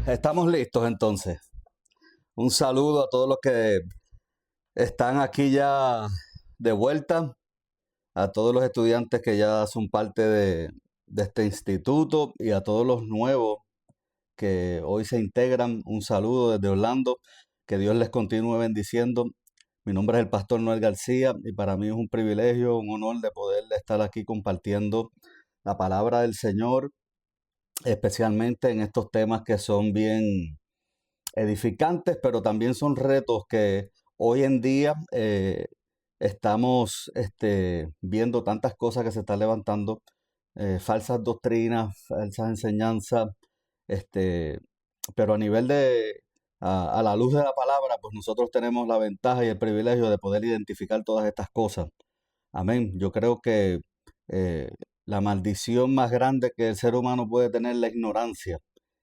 Estamos listos entonces. Un saludo a todos los que están aquí ya de vuelta, a todos los estudiantes que ya son parte de este instituto y a todos los nuevos que hoy se integran. Un saludo desde Orlando. Que Dios les continúe bendiciendo. Mi nombre es el pastor Noel García y para mí es un privilegio, un honor de poder estar aquí compartiendo la palabra del Señor, especialmente en estos temas que son bien edificantes, pero también son retos que hoy en día estamos viendo tantas cosas que se están levantando, falsas doctrinas, falsas enseñanzas, este, pero a nivel a la luz de la palabra, pues nosotros tenemos la ventaja y el privilegio de poder identificar todas estas cosas. Amén. Yo creo que eh, la maldición más grande que el ser humano puede tener es la ignorancia.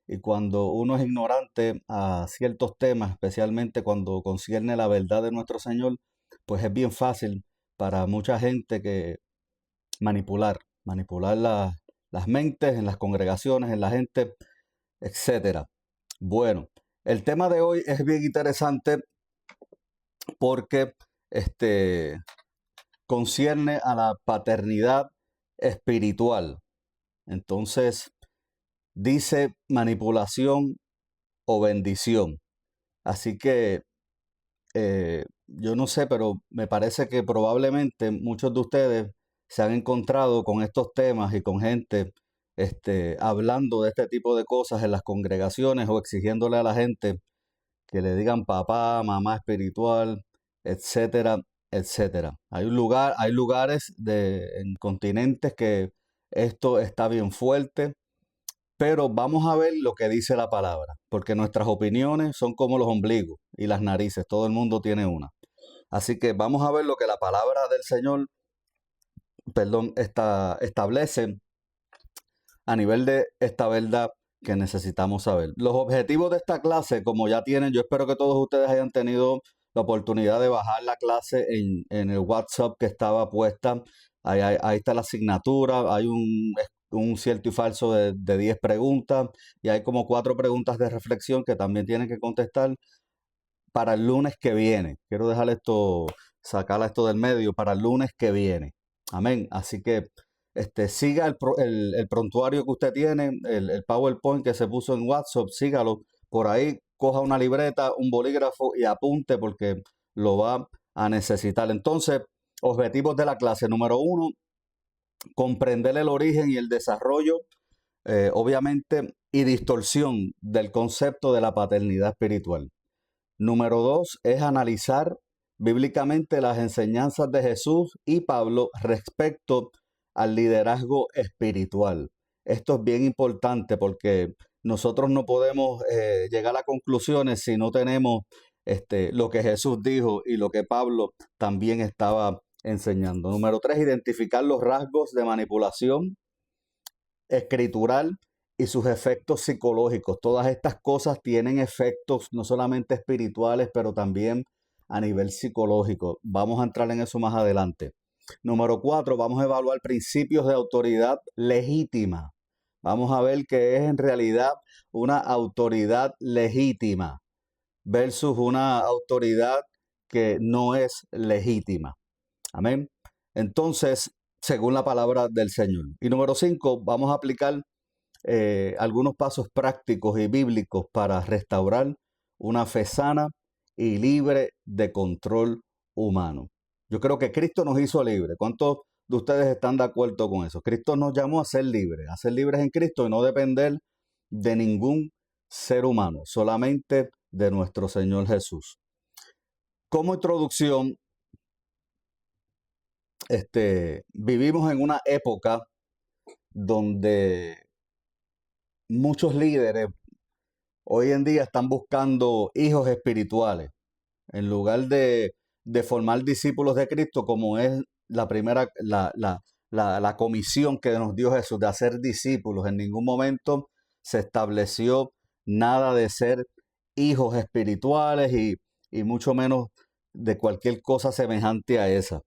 Y cuando uno es ignorante a ciertos temas, especialmente cuando concierne la verdad de nuestro Señor, pues es bien fácil para mucha gente que manipular las mentes en las congregaciones, en la gente, etcétera. Bueno, el tema de hoy es bien interesante porque este concierne a la paternidad espiritual. Entonces, dice manipulación o bendición. Así que yo no sé, pero me parece que probablemente muchos de ustedes se han encontrado con estos temas y con gente hablando de este tipo de cosas en las congregaciones o exigiéndole a la gente que le digan papá, mamá espiritual, etcétera, etcétera. Hay lugares en continentes que esto está bien fuerte, pero vamos a ver lo que dice la palabra, porque nuestras opiniones son como los ombligos y las narices, todo el mundo tiene una. Así que vamos a ver lo que la palabra del Señor, perdón, establece a nivel de esta verdad que necesitamos saber. Los objetivos de esta clase, como ya tienen, yo espero que todos ustedes hayan tenido la oportunidad de bajar la clase en el WhatsApp que estaba puesta. Ahí está la asignatura, hay un cierto y falso de 10 preguntas y hay como 4 preguntas de reflexión que también tienen que contestar para el lunes que viene. Quiero dejar esto, sacar esto del medio para el lunes que viene. Amén. Así que siga el prontuario que usted tiene, el PowerPoint que se puso en WhatsApp, sígalo. Por ahí coja una libreta, un bolígrafo y apunte porque lo va a necesitar. Entonces, objetivos de la clase. Número 1, comprender el origen y el desarrollo, obviamente, y distorsión del concepto de la paternidad espiritual. Número 2 es analizar bíblicamente las enseñanzas de Jesús y Pablo respecto al liderazgo espiritual. Esto es bien importante porque nosotros no podemos llegar a conclusiones si no tenemos lo que Jesús dijo y lo que Pablo también estaba enseñando. Número 3, identificar los rasgos de manipulación escritural y sus efectos psicológicos. Todas estas cosas tienen efectos no solamente espirituales, pero también a nivel psicológico. Vamos a entrar en eso más adelante. Número 4, vamos a evaluar principios de autoridad legítima. Vamos a ver qué es en realidad una autoridad legítima versus una autoridad que no es legítima. Amén. Entonces, según la palabra del Señor. Y número 5, vamos a aplicar algunos pasos prácticos y bíblicos para restaurar una fe sana y libre de control humano. Yo creo que Cristo nos hizo libres. ¿Cuántos de ustedes están de acuerdo con eso? Cristo nos llamó a ser libres en Cristo y no depender de ningún ser humano, solamente de nuestro Señor Jesús. Como introducción, vivimos en una época donde muchos líderes hoy en día están buscando hijos espirituales en lugar de formar discípulos de Cristo, como es la primera, la comisión que nos dio Jesús de hacer discípulos. En ningún momento se estableció nada de ser hijos espirituales y mucho menos de cualquier cosa semejante a esa.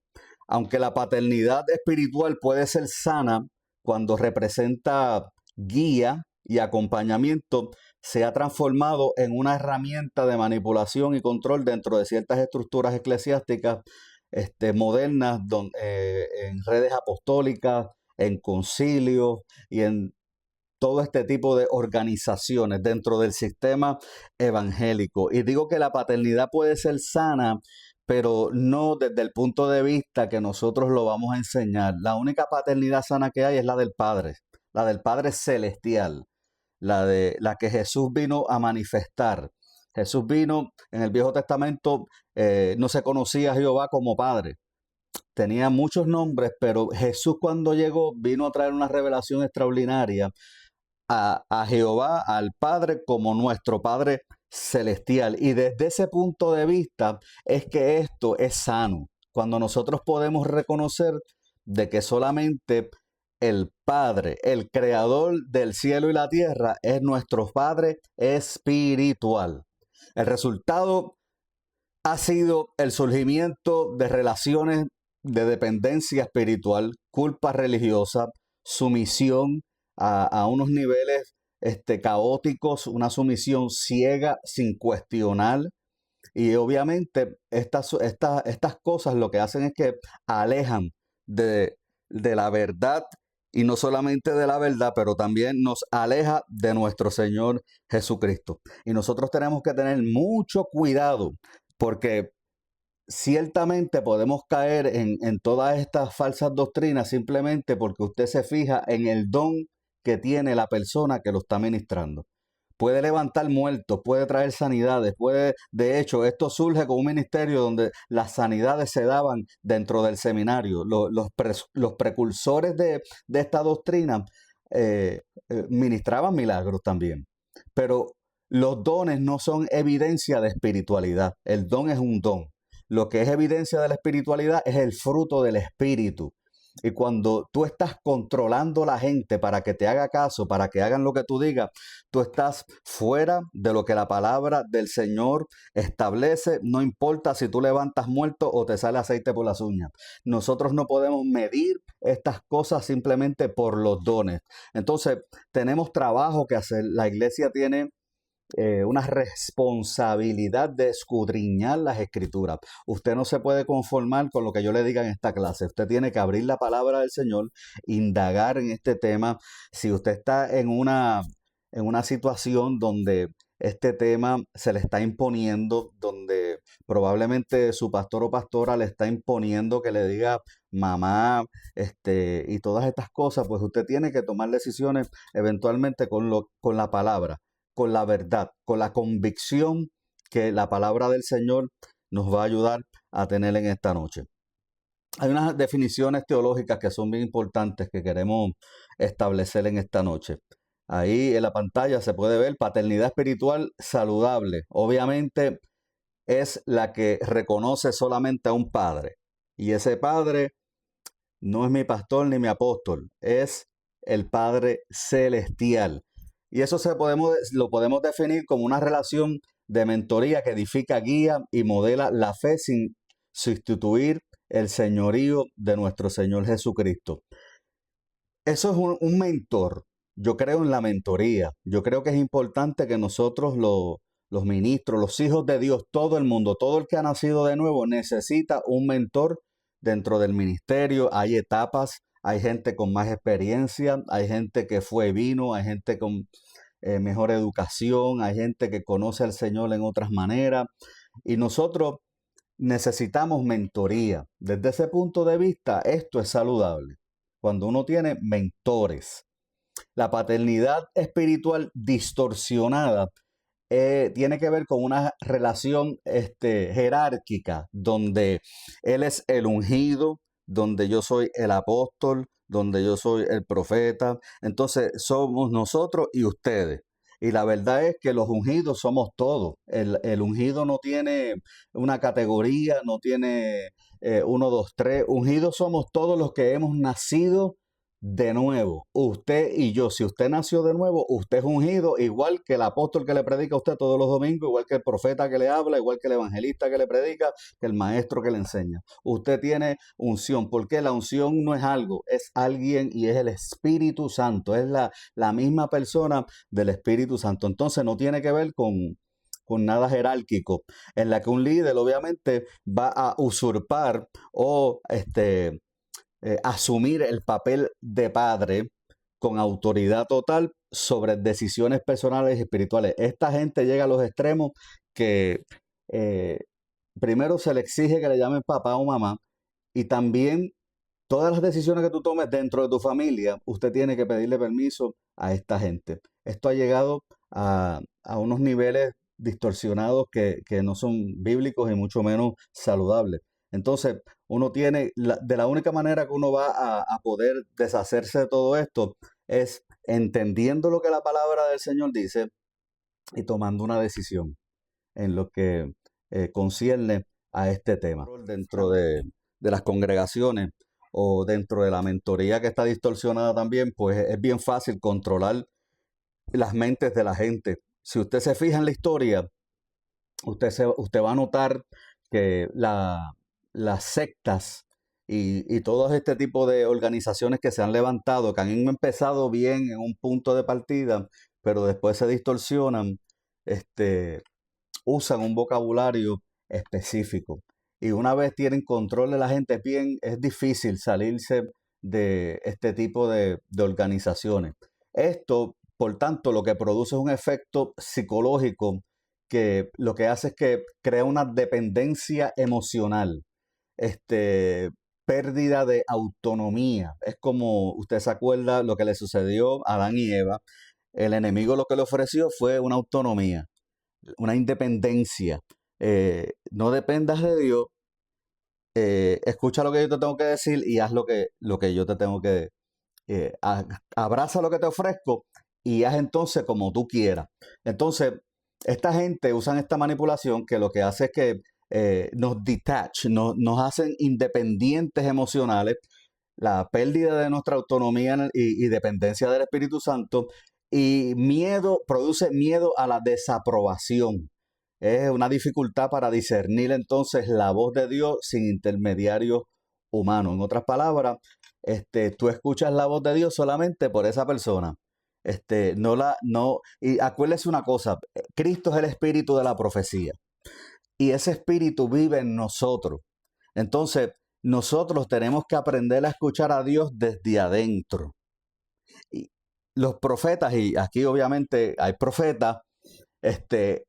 Aunque la paternidad espiritual puede ser sana cuando representa guía y acompañamiento se ha transformado en una herramienta de manipulación y control dentro de ciertas estructuras eclesiásticas modernas, en redes apostólicas, en concilios y en todo este tipo de organizaciones dentro del sistema evangélico. Y digo que la paternidad puede ser sana, pero no desde el punto de vista que nosotros lo vamos a enseñar. La única paternidad sana que hay es la del Padre celestial, la que Jesús vino a manifestar. Jesús vino en el Viejo Testamento, no se conocía a Jehová como Padre. Tenía muchos nombres, pero Jesús cuando llegó vino a traer una revelación extraordinaria a Jehová, al Padre, como nuestro Padre celestial. Y desde ese punto de vista es que esto es sano. Cuando nosotros podemos reconocer de que solamente el Padre, el creador del cielo y la tierra, es nuestro Padre espiritual. El resultado ha sido el surgimiento de relaciones de dependencia espiritual, culpa religiosa, sumisión a unos niveles caóticos, una sumisión ciega sin cuestionar. Y obviamente estas cosas lo que hacen es que alejan de la verdad, y no solamente de la verdad, pero también nos aleja de nuestro Señor Jesucristo. Y nosotros tenemos que tener mucho cuidado porque ciertamente podemos caer en todas estas falsas doctrinas simplemente porque usted se fija en el don que tiene la persona que lo está ministrando. Puede levantar muertos, puede traer sanidades, de hecho, esto surge con un ministerio donde las sanidades se daban dentro del seminario. Los precursores de esta doctrina ministraban milagros también. Pero los dones no son evidencia de espiritualidad. El don es un don. Lo que es evidencia de la espiritualidad es el fruto del espíritu. Y cuando tú estás controlando a la gente para que te haga caso, para que hagan lo que tú digas, tú estás fuera de lo que la palabra del Señor establece. No importa si tú levantas muerto o te sale aceite por las uñas. Nosotros no podemos medir estas cosas simplemente por los dones. Entonces, tenemos trabajo que hacer. La iglesia tiene una responsabilidad de escudriñar las escrituras. Usted no se puede conformar con lo que yo le diga en esta clase. Usted tiene que abrir la palabra del Señor, indagar en este tema. Si usted está en una situación donde este tema se le está imponiendo, donde probablemente su pastor o pastora le está imponiendo que le diga mamá, y todas estas cosas, pues usted tiene que tomar decisiones eventualmente con la palabra, con la verdad, con la convicción que la palabra del Señor nos va a ayudar a tener en esta noche. Hay unas definiciones teológicas que son bien importantes que queremos establecer en esta noche. Ahí en la pantalla se puede ver paternidad espiritual saludable. Obviamente es la que reconoce solamente a un padre. Y ese padre no es mi pastor ni mi apóstol, es el Padre celestial. Y eso lo podemos definir como una relación de mentoría que edifica, guía y modela la fe sin sustituir el señorío de nuestro Señor Jesucristo. Eso es un mentor. Yo creo en la mentoría. Yo creo que es importante que nosotros, los ministros, los hijos de Dios, todo el mundo, todo el que ha nacido de nuevo, necesita un mentor dentro del ministerio. Hay etapas, hay gente con más experiencia, hay gente que vino, hay gente con mejor educación, hay gente que conoce al Señor en otras maneras. Y nosotros necesitamos mentoría. Desde ese punto de vista, esto es saludable. Cuando uno tiene mentores. La paternidad espiritual distorsionada tiene que ver con una relación jerárquica, donde Él es el ungido, donde yo soy el apóstol, donde yo soy el profeta. Entonces somos nosotros y ustedes. Y la verdad es que los ungidos somos todos. El ungido no tiene una categoría, no tiene 1, 2, 3. Ungidos somos todos los que hemos nacido de nuevo, usted y yo. Si usted nació de nuevo, usted es ungido, igual que el apóstol que le predica a usted todos los domingos, igual que el profeta que le habla, igual que el evangelista que le predica, que el maestro que le enseña. Usted tiene unción, porque la unción no es algo, es alguien y es el Espíritu Santo, es la misma persona del Espíritu Santo. Entonces no tiene que ver con nada jerárquico, en la que un líder obviamente va a usurpar o asumir el papel de padre con autoridad total sobre decisiones personales y espirituales. Esta gente llega a los extremos que eh, primero se le exige que le llamen papá o mamá, y también todas las decisiones que tú tomes dentro de tu familia, usted tiene que pedirle permiso a esta gente. Esto ha llegado a unos niveles distorsionados que no son bíblicos y mucho menos saludables. Entonces, uno tiene, de la única manera que uno va a poder deshacerse de todo esto es entendiendo lo que la palabra del Señor dice y tomando una decisión en lo que concierne a este tema. Dentro de las congregaciones o dentro de la mentoría que está distorsionada también, pues es bien fácil controlar las mentes de la gente. Si usted se fija en la historia, usted va a notar que las sectas y todo este tipo de organizaciones que se han levantado, que han empezado bien en un punto de partida, pero después se distorsionan, usan un vocabulario específico. Y una vez tienen control de la gente, es difícil salirse de este tipo de organizaciones. Esto, por tanto, lo que produce es un efecto psicológico que lo que hace es que crea una dependencia emocional, este, pérdida de autonomía. Es como usted se acuerda lo que le sucedió a Adán y Eva. El enemigo lo que le ofreció fue una autonomía, una independencia. No dependas de Dios, escucha lo que yo te tengo que decir y haz lo que yo te tengo que... abraza lo que te ofrezco y haz entonces como tú quieras. Entonces, esta gente usan esta manipulación que lo que hace es que nos detach, nos hacen independientes emocionales, la pérdida de nuestra autonomía y dependencia del Espíritu Santo, y miedo, produce miedo a la desaprobación. Es una dificultad para discernir entonces la voz de Dios sin intermediarios humanos. En otras palabras, tú escuchas la voz de Dios solamente por esa persona. Y acuérdese una cosa, Cristo es el espíritu de la profecía y ese espíritu vive en nosotros. Entonces, nosotros tenemos que aprender a escuchar a Dios desde adentro. Y los profetas, y aquí obviamente hay profetas, este,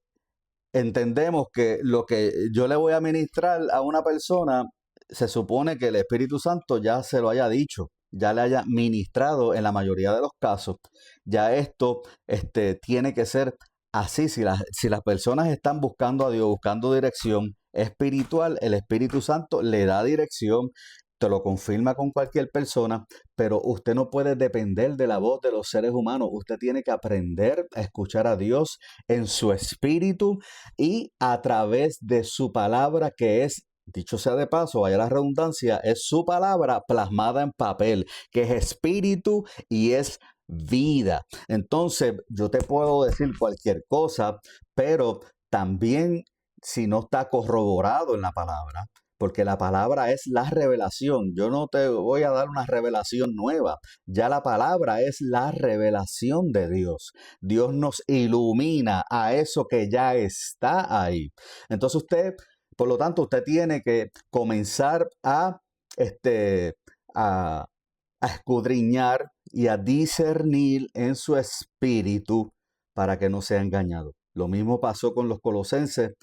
entendemos que lo que yo le voy a ministrar a una persona, se supone que el Espíritu Santo ya se lo haya dicho, ya le haya ministrado en la mayoría de los casos. Ya esto tiene que ser así. Si las personas están buscando a Dios, buscando dirección espiritual, el Espíritu Santo le da dirección, te lo confirma con cualquier persona, pero usted no puede depender de la voz de los seres humanos. Usted tiene que aprender a escuchar a Dios en su espíritu y a través de su palabra, que es, dicho sea de paso, vaya la redundancia, es su palabra plasmada en papel, que es espíritu y es vida. Entonces, yo te puedo decir cualquier cosa, pero también si no está corroborado en la palabra, porque la palabra es la revelación. Yo no te voy a dar una revelación nueva. Ya la palabra es la revelación de Dios. Dios nos ilumina a eso que ya está ahí. Entonces usted, por lo tanto, usted tiene que comenzar este, a, a escudriñar y a discernir en su espíritu para que no sea engañado. Lo mismo pasó con los colosenses,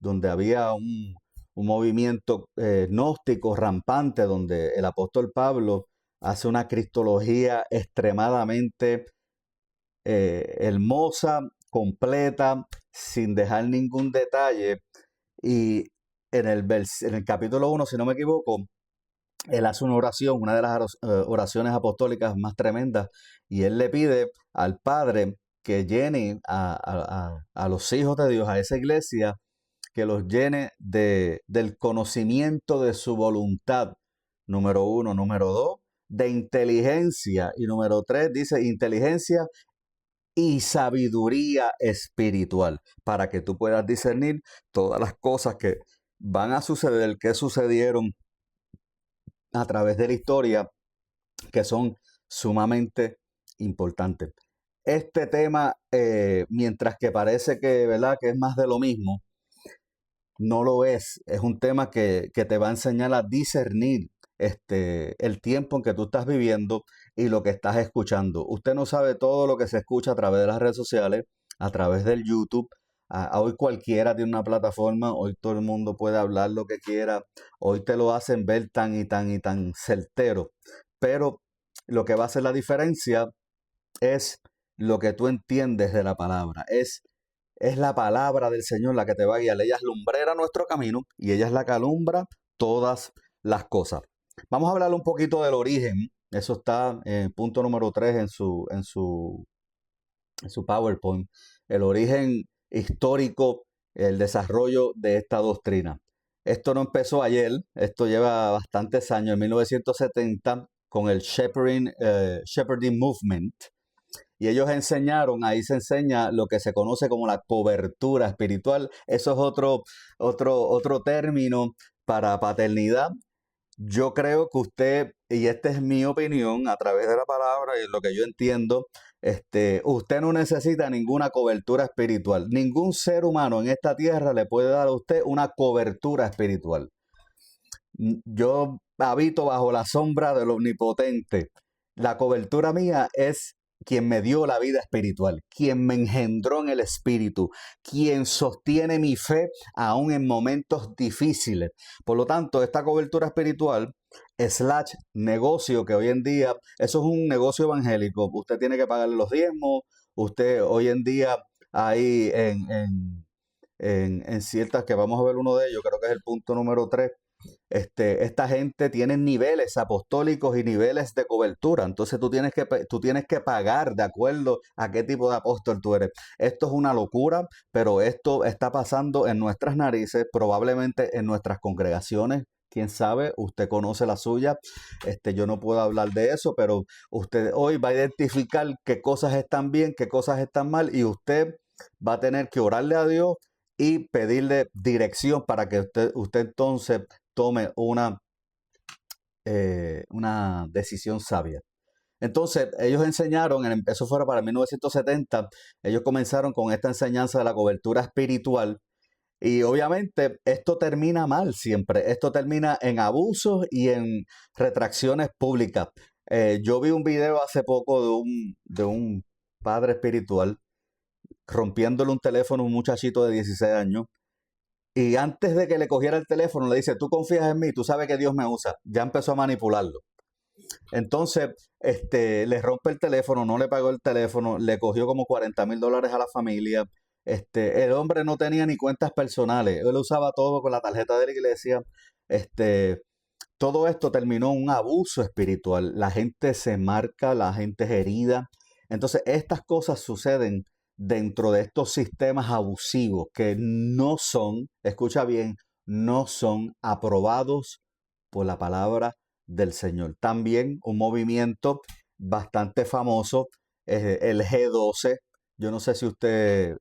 donde había un movimiento gnóstico rampante, donde el apóstol Pablo hace una cristología extremadamente hermosa, completa, sin dejar ningún detalle. Y en el capítulo 1, si no me equivoco, él hace una oración, una de las oraciones apostólicas más tremendas, y él le pide al Padre que llene a los hijos de Dios, a esa iglesia, que los llene del conocimiento de su voluntad, número uno. Número dos, de inteligencia. Y número 3 dice inteligencia y sabiduría espiritual, para que tú puedas discernir todas las cosas que van a suceder, que sucedieron a través de la historia, que son sumamente importantes. Este tema, mientras que parece que, ¿verdad?, que es más de lo mismo, no lo es. Es un tema que te va a enseñar a discernir el tiempo en que tú estás viviendo y lo que estás escuchando. Usted no sabe todo lo que se escucha a través de las redes sociales, a través del YouTube. Hoy cualquiera tiene una plataforma, hoy todo el mundo puede hablar lo que quiera, hoy te lo hacen ver tan y tan y tan certero. Pero lo que va a hacer la diferencia es lo que tú entiendes de la palabra. Es la palabra del Señor la que te va a guiar. Ella es lumbrera nuestro camino y ella es la que alumbra todas las cosas. Vamos a hablar un poquito del origen. Eso está en punto número 3 en su PowerPoint. El origen histórico, el desarrollo de esta doctrina. Esto no empezó ayer, esto lleva bastantes años, en 1970, con el Shepherding Movement. Y ellos enseñaron, ahí se enseña lo que se conoce como la cobertura espiritual. Eso es otro término para paternidad. Yo creo que usted, y esta es mi opinión a través de la palabra y lo que yo entiendo, usted no necesita ninguna cobertura espiritual. Ningún ser humano en esta tierra le puede dar a usted una cobertura espiritual. Yo habito bajo la sombra del Omnipotente. La cobertura mía es quien me dio la vida espiritual, quien me engendró en el espíritu, quien sostiene mi fe aún en momentos difíciles. Por lo tanto, esta cobertura espiritual / negocio, que hoy en día, eso es un negocio evangélico. Usted tiene que pagarle los diezmos, usted hoy en día hay en ciertas, que vamos a ver uno de ellos, creo que es el punto número 3. Esta gente tiene niveles apostólicos y niveles de cobertura. Entonces tú tienes que pagar de acuerdo a qué tipo de apóstol tú eres. Esto es una locura, pero esto está pasando en nuestras narices, probablemente en nuestras congregaciones. Quién sabe, usted conoce la suya. Yo no puedo hablar de eso, pero usted hoy va a identificar qué cosas están bien, qué cosas están mal, y usted va a tener que orarle a Dios y pedirle dirección para que usted entonces tome una decisión sabia. Entonces, ellos enseñaron, eso fuera para 1970, ellos comenzaron con esta enseñanza de la cobertura espiritual. Y obviamente esto termina mal siempre. Esto termina en abusos y en retracciones públicas. Yo vi un video hace poco de un padre espiritual rompiéndole un teléfono a un muchachito de 16 años. Y antes de que le cogiera el teléfono, le dice, tú confías en mí, tú sabes que Dios me usa. Ya empezó a manipularlo. Entonces, le rompe el teléfono, no le pagó el teléfono, le cogió como $40,000 a la familia. El hombre no tenía ni cuentas personales, él usaba todo con la tarjeta de la iglesia. Todo esto terminó en un abuso espiritual. La gente se marca, la gente es herida. Entonces, estas cosas suceden dentro de estos sistemas abusivos que no son, escucha bien, no son aprobados por la palabra del Señor. También un movimiento bastante famoso es el G12. Yo no sé si usted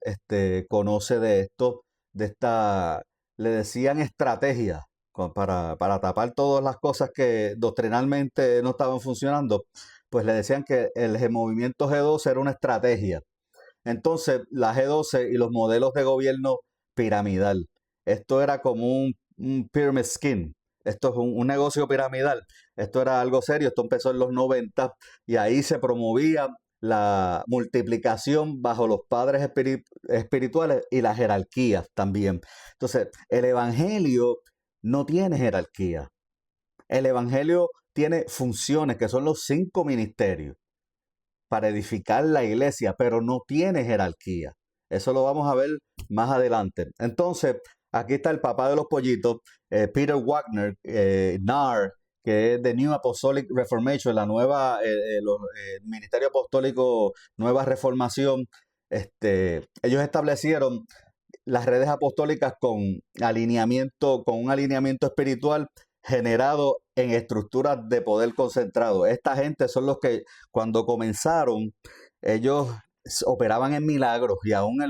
conoce de esto, le decían estrategia para tapar todas las cosas que doctrinalmente no estaban funcionando. Pues le decían que el movimiento G12 era una estrategia. Entonces, la G12 y los modelos de gobierno piramidal. Esto era como un pyramid scheme. Esto es un negocio piramidal. Esto era algo serio. Esto empezó en los 90 y ahí se promovía la multiplicación bajo los padres espirituales y las jerarquías también. Entonces, el evangelio no tiene jerarquía. El evangelio tiene funciones que son los 5 ministerios para edificar la iglesia, pero no tiene jerarquía. Eso lo vamos a ver más adelante. Entonces, aquí está el papá de los pollitos, Peter Wagner, NAR, que es The New Apostolic Reformation, la nueva, Ministerio Apostólico, Nueva Reformación. Ellos establecieron las redes apostólicas con un alineamiento espiritual generado en estructuras de poder concentrado. Esta gente son los que cuando comenzaron, ellos operaban en milagros y aún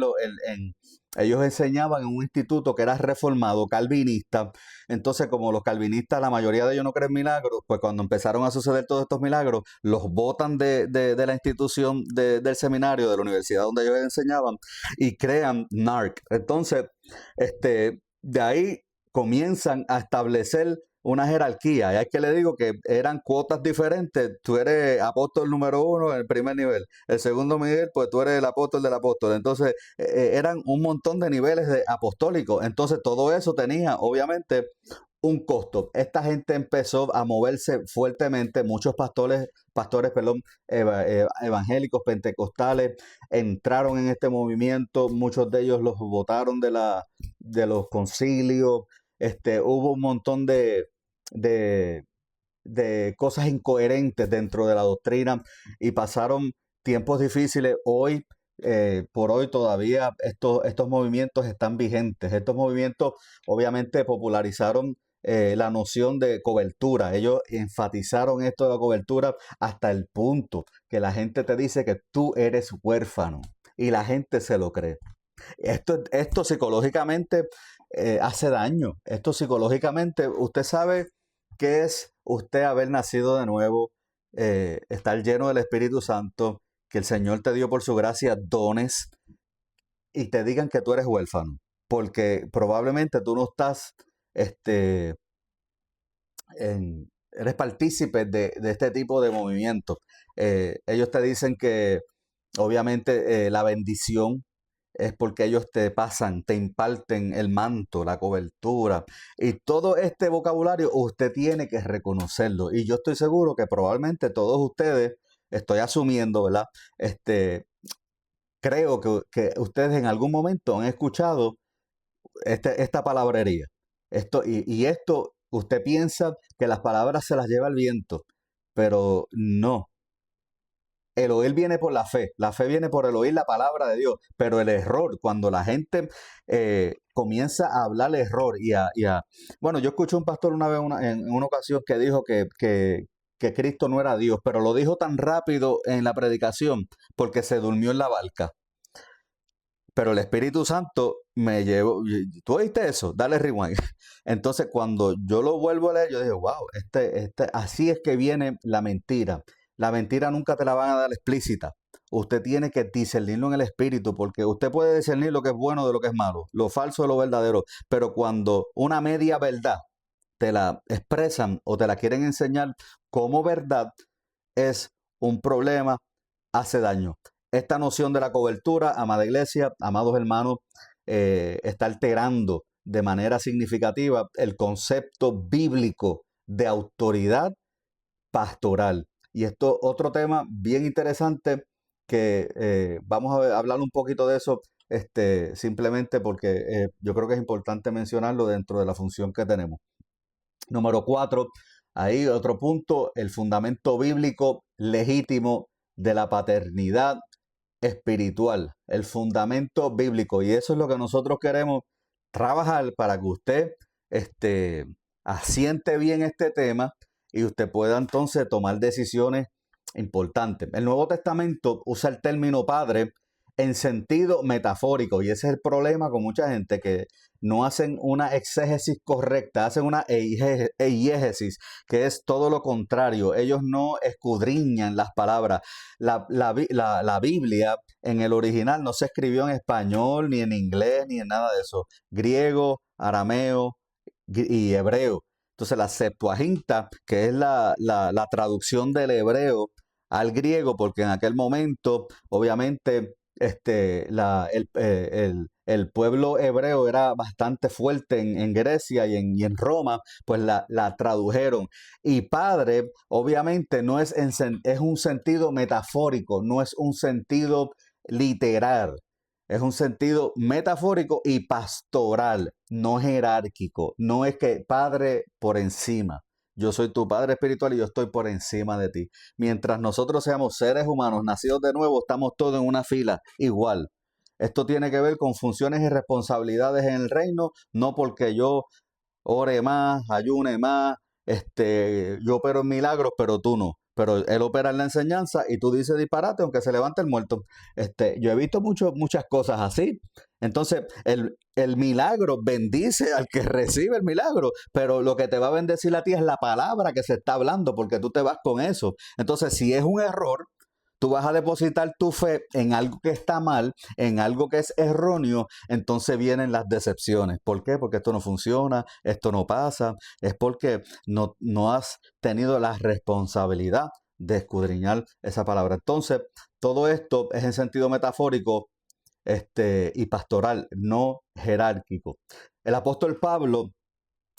ellos enseñaban en un instituto que era reformado, calvinista. Entonces, como los calvinistas, la mayoría de ellos no creen milagros, pues cuando empezaron a suceder todos estos milagros, los botan de la institución del seminario, de la universidad donde ellos enseñaban, y crean NARC. Entonces, de ahí comienzan a establecer una jerarquía. Y hay que le digo que eran cuotas diferentes. Tú eres apóstol número 1 en el primer nivel. El segundo nivel, pues tú eres el apóstol del apóstol. Entonces, eran un montón de niveles de apostólicos. Entonces, todo eso tenía, obviamente, un costo. Esta gente empezó a moverse fuertemente. Muchos pastores, evangélicos, pentecostales, entraron en este movimiento. Muchos de ellos los votaron de los concilios. Hubo un montón de, de cosas incoherentes dentro de la doctrina y pasaron tiempos difíciles. Hoy, por hoy todavía estos movimientos están vigentes. Estos movimientos obviamente popularizaron la noción de cobertura. Ellos enfatizaron esto de la cobertura hasta el punto que la gente te dice que tú eres huérfano y la gente se lo cree. Esto psicológicamente hace daño. Esto psicológicamente, usted sabe qué es usted haber nacido de nuevo, estar lleno del Espíritu Santo, que el Señor te dio por su gracia dones y te digan que tú eres huérfano, porque probablemente tú no estás, eres partícipe de este tipo de movimientos. Ellos te dicen que obviamente la bendición es porque ellos te pasan, te imparten el manto, la cobertura y todo este vocabulario usted tiene que reconocerlo. Y yo estoy seguro que probablemente todos ustedes, estoy asumiendo, ¿verdad? Creo que ustedes en algún momento han escuchado esta palabrería. Esto, usted piensa que las palabras se las lleva el viento, pero no. El oír viene por la fe viene por el oír la palabra de Dios, pero el error, cuando la gente comienza a hablar error bueno, yo escuché un pastor una vez en una ocasión que dijo que Cristo no era Dios, pero lo dijo tan rápido en la predicación porque se durmió en la barca. Pero el Espíritu Santo me llevó. ¿Tú oíste eso? Dale rewind. Entonces, cuando yo lo vuelvo a leer, yo digo, wow, así es que viene la mentira. La mentira nunca te la van a dar explícita. Usted tiene que discernirlo en el espíritu, porque usted puede discernir lo que es bueno de lo que es malo, lo falso de lo verdadero. Pero cuando una media verdad te la expresan o te la quieren enseñar como verdad, es un problema, hace daño. Esta noción de la cobertura, amada iglesia, amados hermanos, está alterando de manera significativa el concepto bíblico de autoridad pastoral. Y esto otro tema bien interesante que vamos a hablar un poquito de eso, simplemente porque yo creo que es importante mencionarlo dentro de la función que tenemos. Número 4, ahí otro punto, el fundamento bíblico legítimo de la paternidad espiritual, el fundamento bíblico. Y eso es lo que nosotros queremos trabajar para que usted asiente bien este tema y usted pueda entonces tomar decisiones importantes. El Nuevo Testamento usa el término padre en sentido metafórico y ese es el problema con mucha gente que no hacen una exégesis correcta, hacen una eigesis, que es todo lo contrario. Ellos no escudriñan las palabras. La Biblia en el original no se escribió en español, ni en inglés, ni en nada de eso. Griego, arameo y hebreo. Entonces la Septuaginta, que es la traducción del hebreo al griego, porque en aquel momento, obviamente, el pueblo hebreo era bastante fuerte en Grecia y en Roma, pues la tradujeron. Y padre, obviamente, no es un sentido metafórico, no es un sentido literal. Es un sentido metafórico y pastoral, no jerárquico. No es que padre por encima. Yo soy tu padre espiritual y yo estoy por encima de ti. Mientras nosotros seamos seres humanos nacidos de nuevo, estamos todos en una fila igual. Esto tiene que ver con funciones y responsabilidades en el reino, no porque yo ore más, ayune más, yo opero en milagros, pero tú no. Pero él opera en la enseñanza y tú dices disparate aunque se levante el muerto. Yo he visto muchas cosas así. Entonces, el milagro bendice al que recibe el milagro, pero lo que te va a bendecir a ti es la palabra que se está hablando, porque tú te vas con eso. Entonces, si es un error, tú vas a depositar tu fe en algo que está mal, en algo que es erróneo, entonces vienen las decepciones. ¿Por qué? Porque esto no funciona, esto no pasa. Es porque no has tenido la responsabilidad de escudriñar esa palabra. Entonces, todo esto es en sentido metafórico, y pastoral, no jerárquico. El apóstol Pablo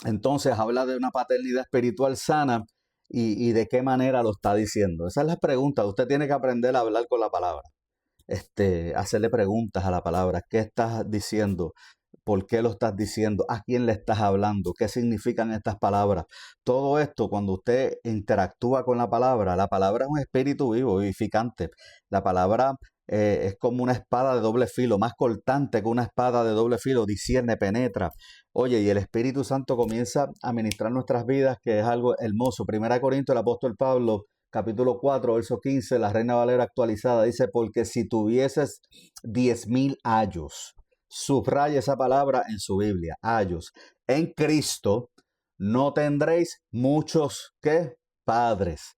entonces habla de una paternidad espiritual sana y de qué manera lo está diciendo. Esa es la pregunta. Usted tiene que aprender a hablar con la palabra. Hacerle preguntas a la palabra. ¿Qué estás diciendo? ¿Por qué lo estás diciendo? ¿A quién le estás hablando? ¿Qué significan estas palabras? Todo esto, cuando usted interactúa con la palabra es un espíritu vivo, vivificante. La palabra es como una espada de doble filo, más cortante que una espada de doble filo, discierne, penetra. Oye, y el Espíritu Santo comienza a ministrar nuestras vidas, que es algo hermoso. Primera de Corintios, el apóstol Pablo, capítulo 4, verso 15, la Reina Valera actualizada, dice, porque si tuvieses 10,000 ayos, subraya esa palabra en su Biblia, ayos, en Cristo no tendréis muchos que padres,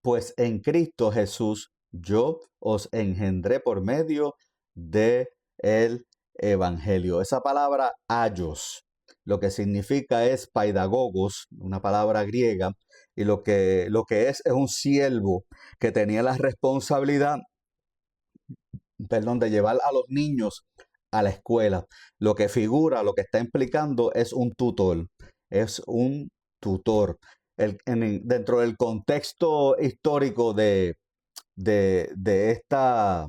pues en Cristo Jesús yo os engendré por medio de el Evangelio. Esa palabra ayos, lo que significa es paidagogos, una palabra griega, y lo que es un siervo que tenía la responsabilidad, perdón, de llevar a los niños a la escuela. Lo que figura, lo que está implicando es un tutor, es un tutor. Dentro del contexto histórico de, de esta,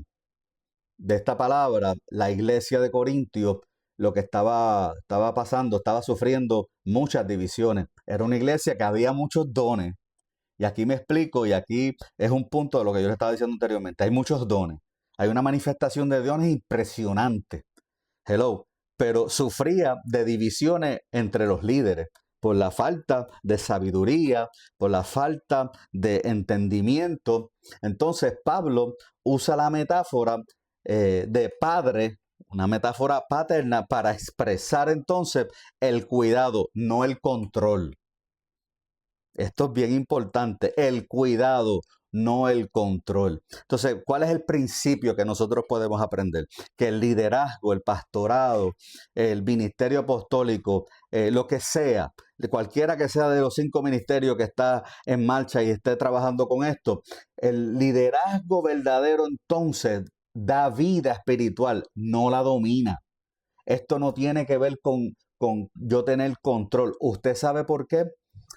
de esta palabra, la iglesia de Corintios, lo que estaba pasando, estaba sufriendo muchas divisiones. Era una iglesia que había muchos dones. Y aquí me explico, y aquí es un punto de lo que yo le estaba diciendo anteriormente. Hay muchos dones. Hay una manifestación de dones impresionante. Hello. Pero sufría de divisiones entre los líderes por la falta de sabiduría, por la falta de entendimiento. Entonces Pablo usa la metáfora de padre, una metáfora paterna, para expresar entonces el cuidado, no el control. Esto es bien importante, el cuidado, no el control. Entonces, ¿cuál es el principio que nosotros podemos aprender? Que el liderazgo, el pastorado, el ministerio apostólico, lo que sea, de cualquiera que sea de los 5 ministerios que está en marcha y esté trabajando con esto, el liderazgo verdadero entonces da vida espiritual, no la domina. Esto no tiene que ver con yo tener control. ¿Usted sabe por qué?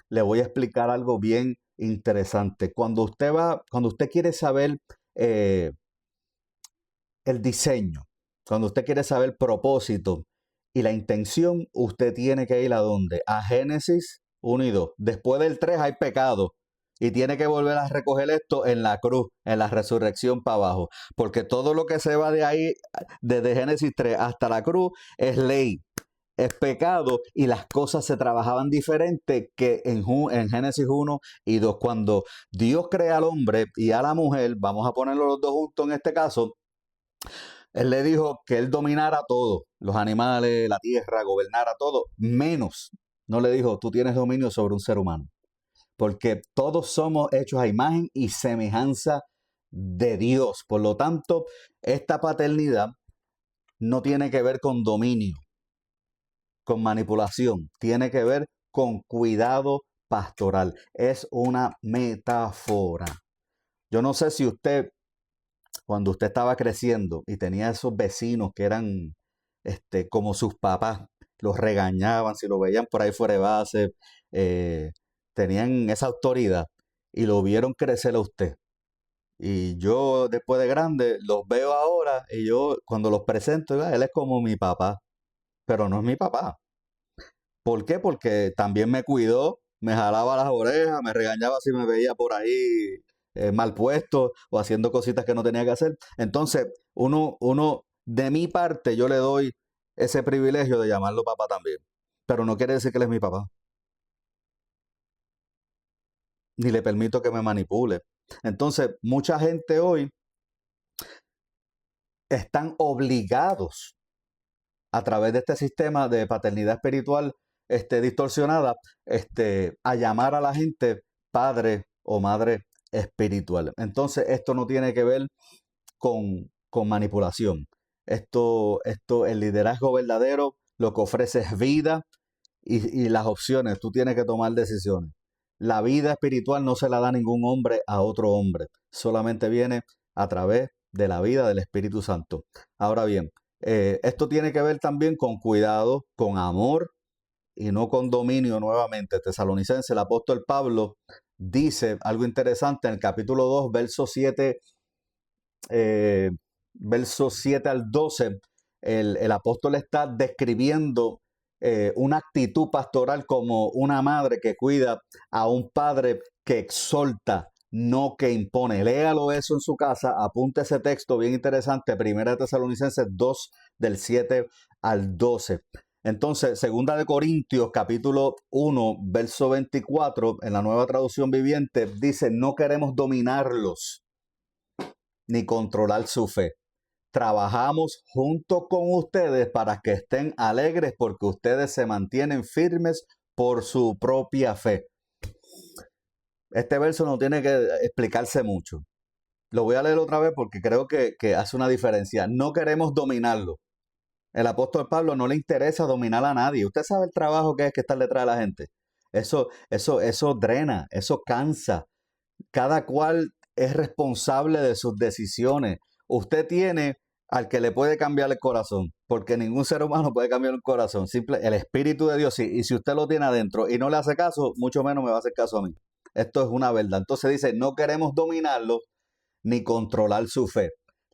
Le voy a explicar algo bien interesante. Cuando usted quiere saber eh, el diseño, cuando usted quiere saber el propósito y la intención, usted tiene que ir a dónde? A Génesis 1 y 2. Después del 3 hay pecado. Y tiene que volver a recoger esto en la cruz, en la resurrección para abajo. Porque todo lo que se va de ahí, desde Génesis 3 hasta la cruz, es ley, es pecado, y las cosas se trabajaban diferente que en Génesis 1 y 2. Cuando Dios crea al hombre y a la mujer, vamos a ponerlo los dos juntos en este caso, Él le dijo que Él dominara todo, los animales, la tierra, gobernara todo, menos, no le dijo, tú tienes dominio sobre un ser humano, porque todos somos hechos a imagen y semejanza de Dios. Por lo tanto, esta paternidad no tiene que ver con dominio, con manipulación, tiene que ver con cuidado pastoral. Es una metáfora. Yo no sé si usted, cuando usted estaba creciendo y tenía esos vecinos que eran como sus papás, los regañaban si lo veían por ahí fuera de base, eh, tenían esa autoridad y lo vieron crecer a usted. Y yo después de grande los veo ahora y yo cuando los presento, él es como mi papá, pero no es mi papá. ¿Por qué? Porque también me cuidó, me jalaba las orejas, me regañaba si me veía por ahí mal puesto o haciendo cositas que no tenía que hacer. Entonces, de mi parte, yo le doy ese privilegio de llamarlo papá también. Pero no quiere decir que él es mi papá. ni le permito que me manipule. Entonces, mucha gente hoy están obligados a través de este sistema de paternidad espiritual distorsionada, a llamar a la gente padre o madre espiritual. Entonces, esto no tiene que ver con manipulación. El liderazgo verdadero lo que ofrece es vida y las opciones. Tú tienes que tomar decisiones. La vida espiritual no se la da ningún hombre a otro hombre. Solamente viene a través de la vida del Espíritu Santo. Ahora bien, esto tiene que ver también con cuidado, con amor y no con dominio nuevamente. Tesalonicense, el apóstol Pablo dice algo interesante en el capítulo 2, eh, versos 7 al 12. El apóstol está describiendo una actitud pastoral como una madre que cuida a un padre que exhorta, no que impone. Léalo eso en su casa, apunte ese texto bien interesante, Primera Tesalonicenses 2, del 7 al 12. Entonces, Segunda de Corintios, capítulo 1, verso 24, en la Nueva Traducción Viviente, dice, no queremos dominarlos ni controlar su fe. Trabajamos junto con ustedes para que estén alegres porque ustedes se mantienen firmes por su propia fe. Este verso no tiene que explicarse mucho. Lo voy a leer otra vez porque creo que hace una diferencia. No queremos dominarlo. El apóstol Pablo no le interesa dominar a nadie. Usted sabe el trabajo que es que estar detrás de la gente. Eso drena, eso cansa. Cada cual es responsable de sus decisiones. Usted tiene al que le puede cambiar el corazón, porque ningún ser humano puede cambiar el corazón. El Espíritu de Dios sí. Y si usted lo tiene adentro y no le hace caso, mucho menos me va a hacer caso a mí. Esto es una verdad. Entonces dice, no queremos dominarlo ni controlar su fe.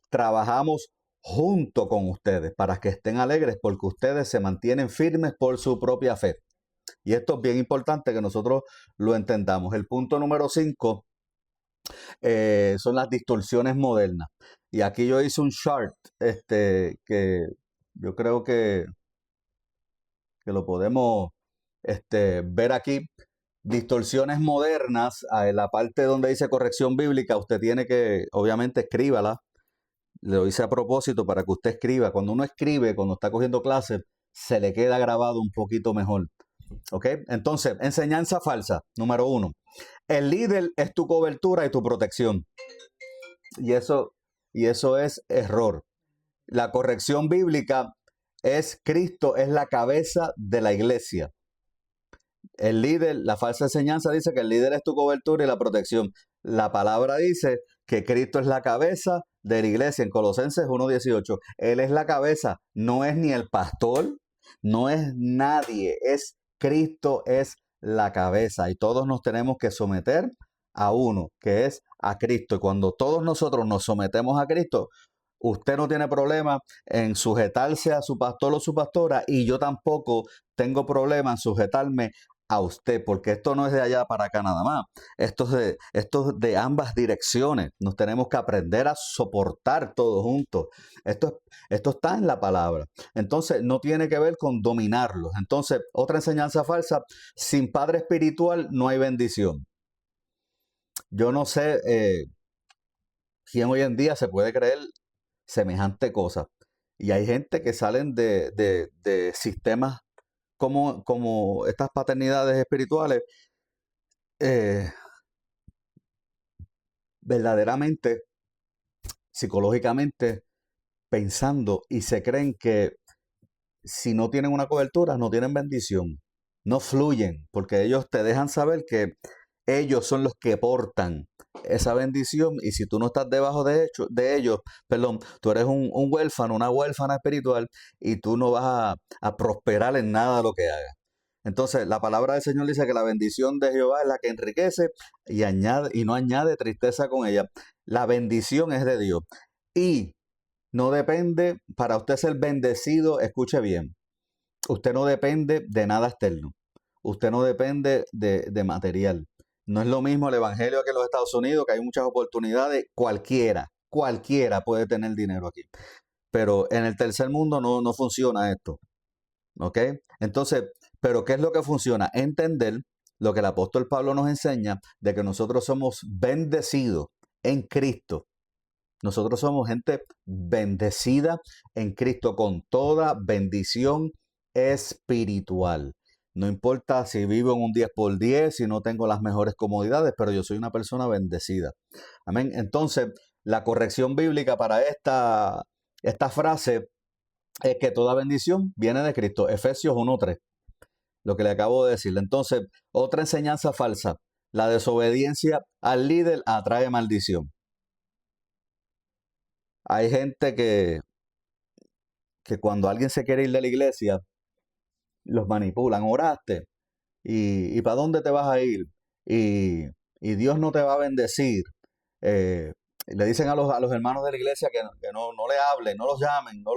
Trabajamos junto con ustedes para que estén alegres porque ustedes se mantienen firmes por su propia fe. Y esto es bien importante que nosotros lo entendamos. El punto número 5 son las distorsiones modernas. Y aquí yo hice un chart que yo creo que lo podemos ver aquí. Distorsiones modernas, en la parte donde dice corrección bíblica, usted tiene que, obviamente, escríbala. Lo hice a propósito para que usted escriba. Cuando uno escribe, cuando está cogiendo clases, se le queda grabado un poquito mejor. ¿Ok? Entonces, enseñanza falsa, número 1. El líder es tu cobertura y tu protección. Y eso es error. La corrección bíblica es Cristo, es la cabeza de la iglesia. El líder, la falsa enseñanza dice que el líder es tu cobertura y la protección. La palabra dice que Cristo es la cabeza de la iglesia en Colosenses 1:18. Él es la cabeza, no es ni el pastor, no es nadie, es Cristo es la cabeza y todos nos tenemos que someter a uno, que es a Cristo. Y cuando todos nosotros nos sometemos a Cristo, usted no tiene problema en sujetarse a su pastor o su pastora y yo tampoco tengo problema en sujetarme a usted, porque esto no es de allá para acá nada más. Esto es de ambas direcciones. Nos tenemos que aprender a soportar todos juntos. Esto está en la palabra. Entonces, no tiene que ver con dominarlos. Entonces, otra enseñanza falsa, sin padre espiritual no hay bendición. Yo no sé quién hoy en día se puede creer semejante cosa. Y hay gente que salen de sistemas como estas paternidades espirituales, eh, verdaderamente, psicológicamente, pensando y se creen que si no tienen una cobertura, no tienen bendición, no fluyen, porque ellos te dejan saber que ellos son los que portan esa bendición y si tú no estás debajo de ellos, perdón, tú eres un huérfano, una huérfana espiritual y tú no vas a prosperar en nada de lo que hagas. Entonces, la palabra del Señor dice que la bendición de Jehová es la que enriquece y no añade tristeza con ella. La bendición es de Dios y no depende, para usted ser bendecido, escuche bien, usted no depende de nada externo. Usted no depende de material. No es lo mismo el evangelio que en los Estados Unidos, que hay muchas oportunidades. Cualquiera puede tener dinero aquí. Pero en el tercer mundo no funciona esto. ¿Ok? Entonces, ¿pero qué es lo que funciona? Entender lo que el apóstol Pablo nos enseña de que nosotros somos bendecidos en Cristo. Nosotros somos gente bendecida en Cristo con toda bendición espiritual. No importa si vivo en un 10 por 10, si no tengo las mejores comodidades, pero yo soy una persona bendecida. Amén. Entonces, la corrección bíblica para esta frase es que toda bendición viene de Cristo. Efesios 1:3, lo que le acabo de decir. Entonces, otra enseñanza falsa. La desobediencia al líder atrae maldición. Hay gente que cuando alguien se quiere ir de la iglesia, los manipulan. Oraste. ¿Y para dónde te vas a ir? Y, y Dios no te va a bendecir. Le dicen a los hermanos de la iglesia que no le hablen, no los llamen, no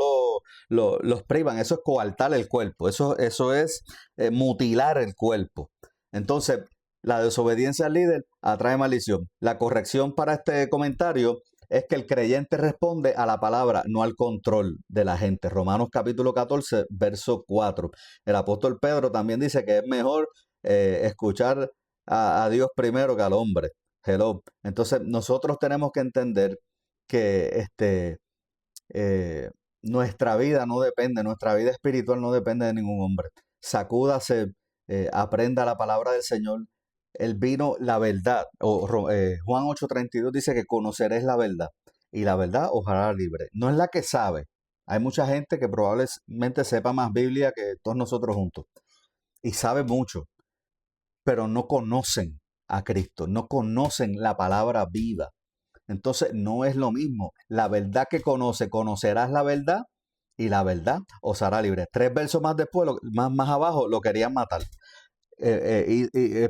los privan. Eso es coartar el cuerpo. Eso es mutilar el cuerpo. Entonces, la desobediencia al líder atrae maldición. La corrección para este comentario es que el creyente responde a la palabra, no al control de la gente. Romanos capítulo 14, verso 4. El apóstol Pedro también dice que es mejor escuchar a Dios primero que al hombre. Hello. Entonces, nosotros tenemos que entender que nuestra vida no depende, nuestra vida espiritual no depende de ningún hombre. Sacúdase, aprenda la palabra del Señor. Él vino la verdad. Juan 8:32 dice que conoceréis la verdad y la verdad os hará libre. No es la que sabe. Hay mucha gente que probablemente sepa más Biblia que todos nosotros juntos y sabe mucho, pero no conocen a Cristo, no conocen la palabra viva. Entonces no es lo mismo. La verdad que conocerás la verdad y la verdad os hará libre. 3 versos más después, más abajo, lo querían matar. Y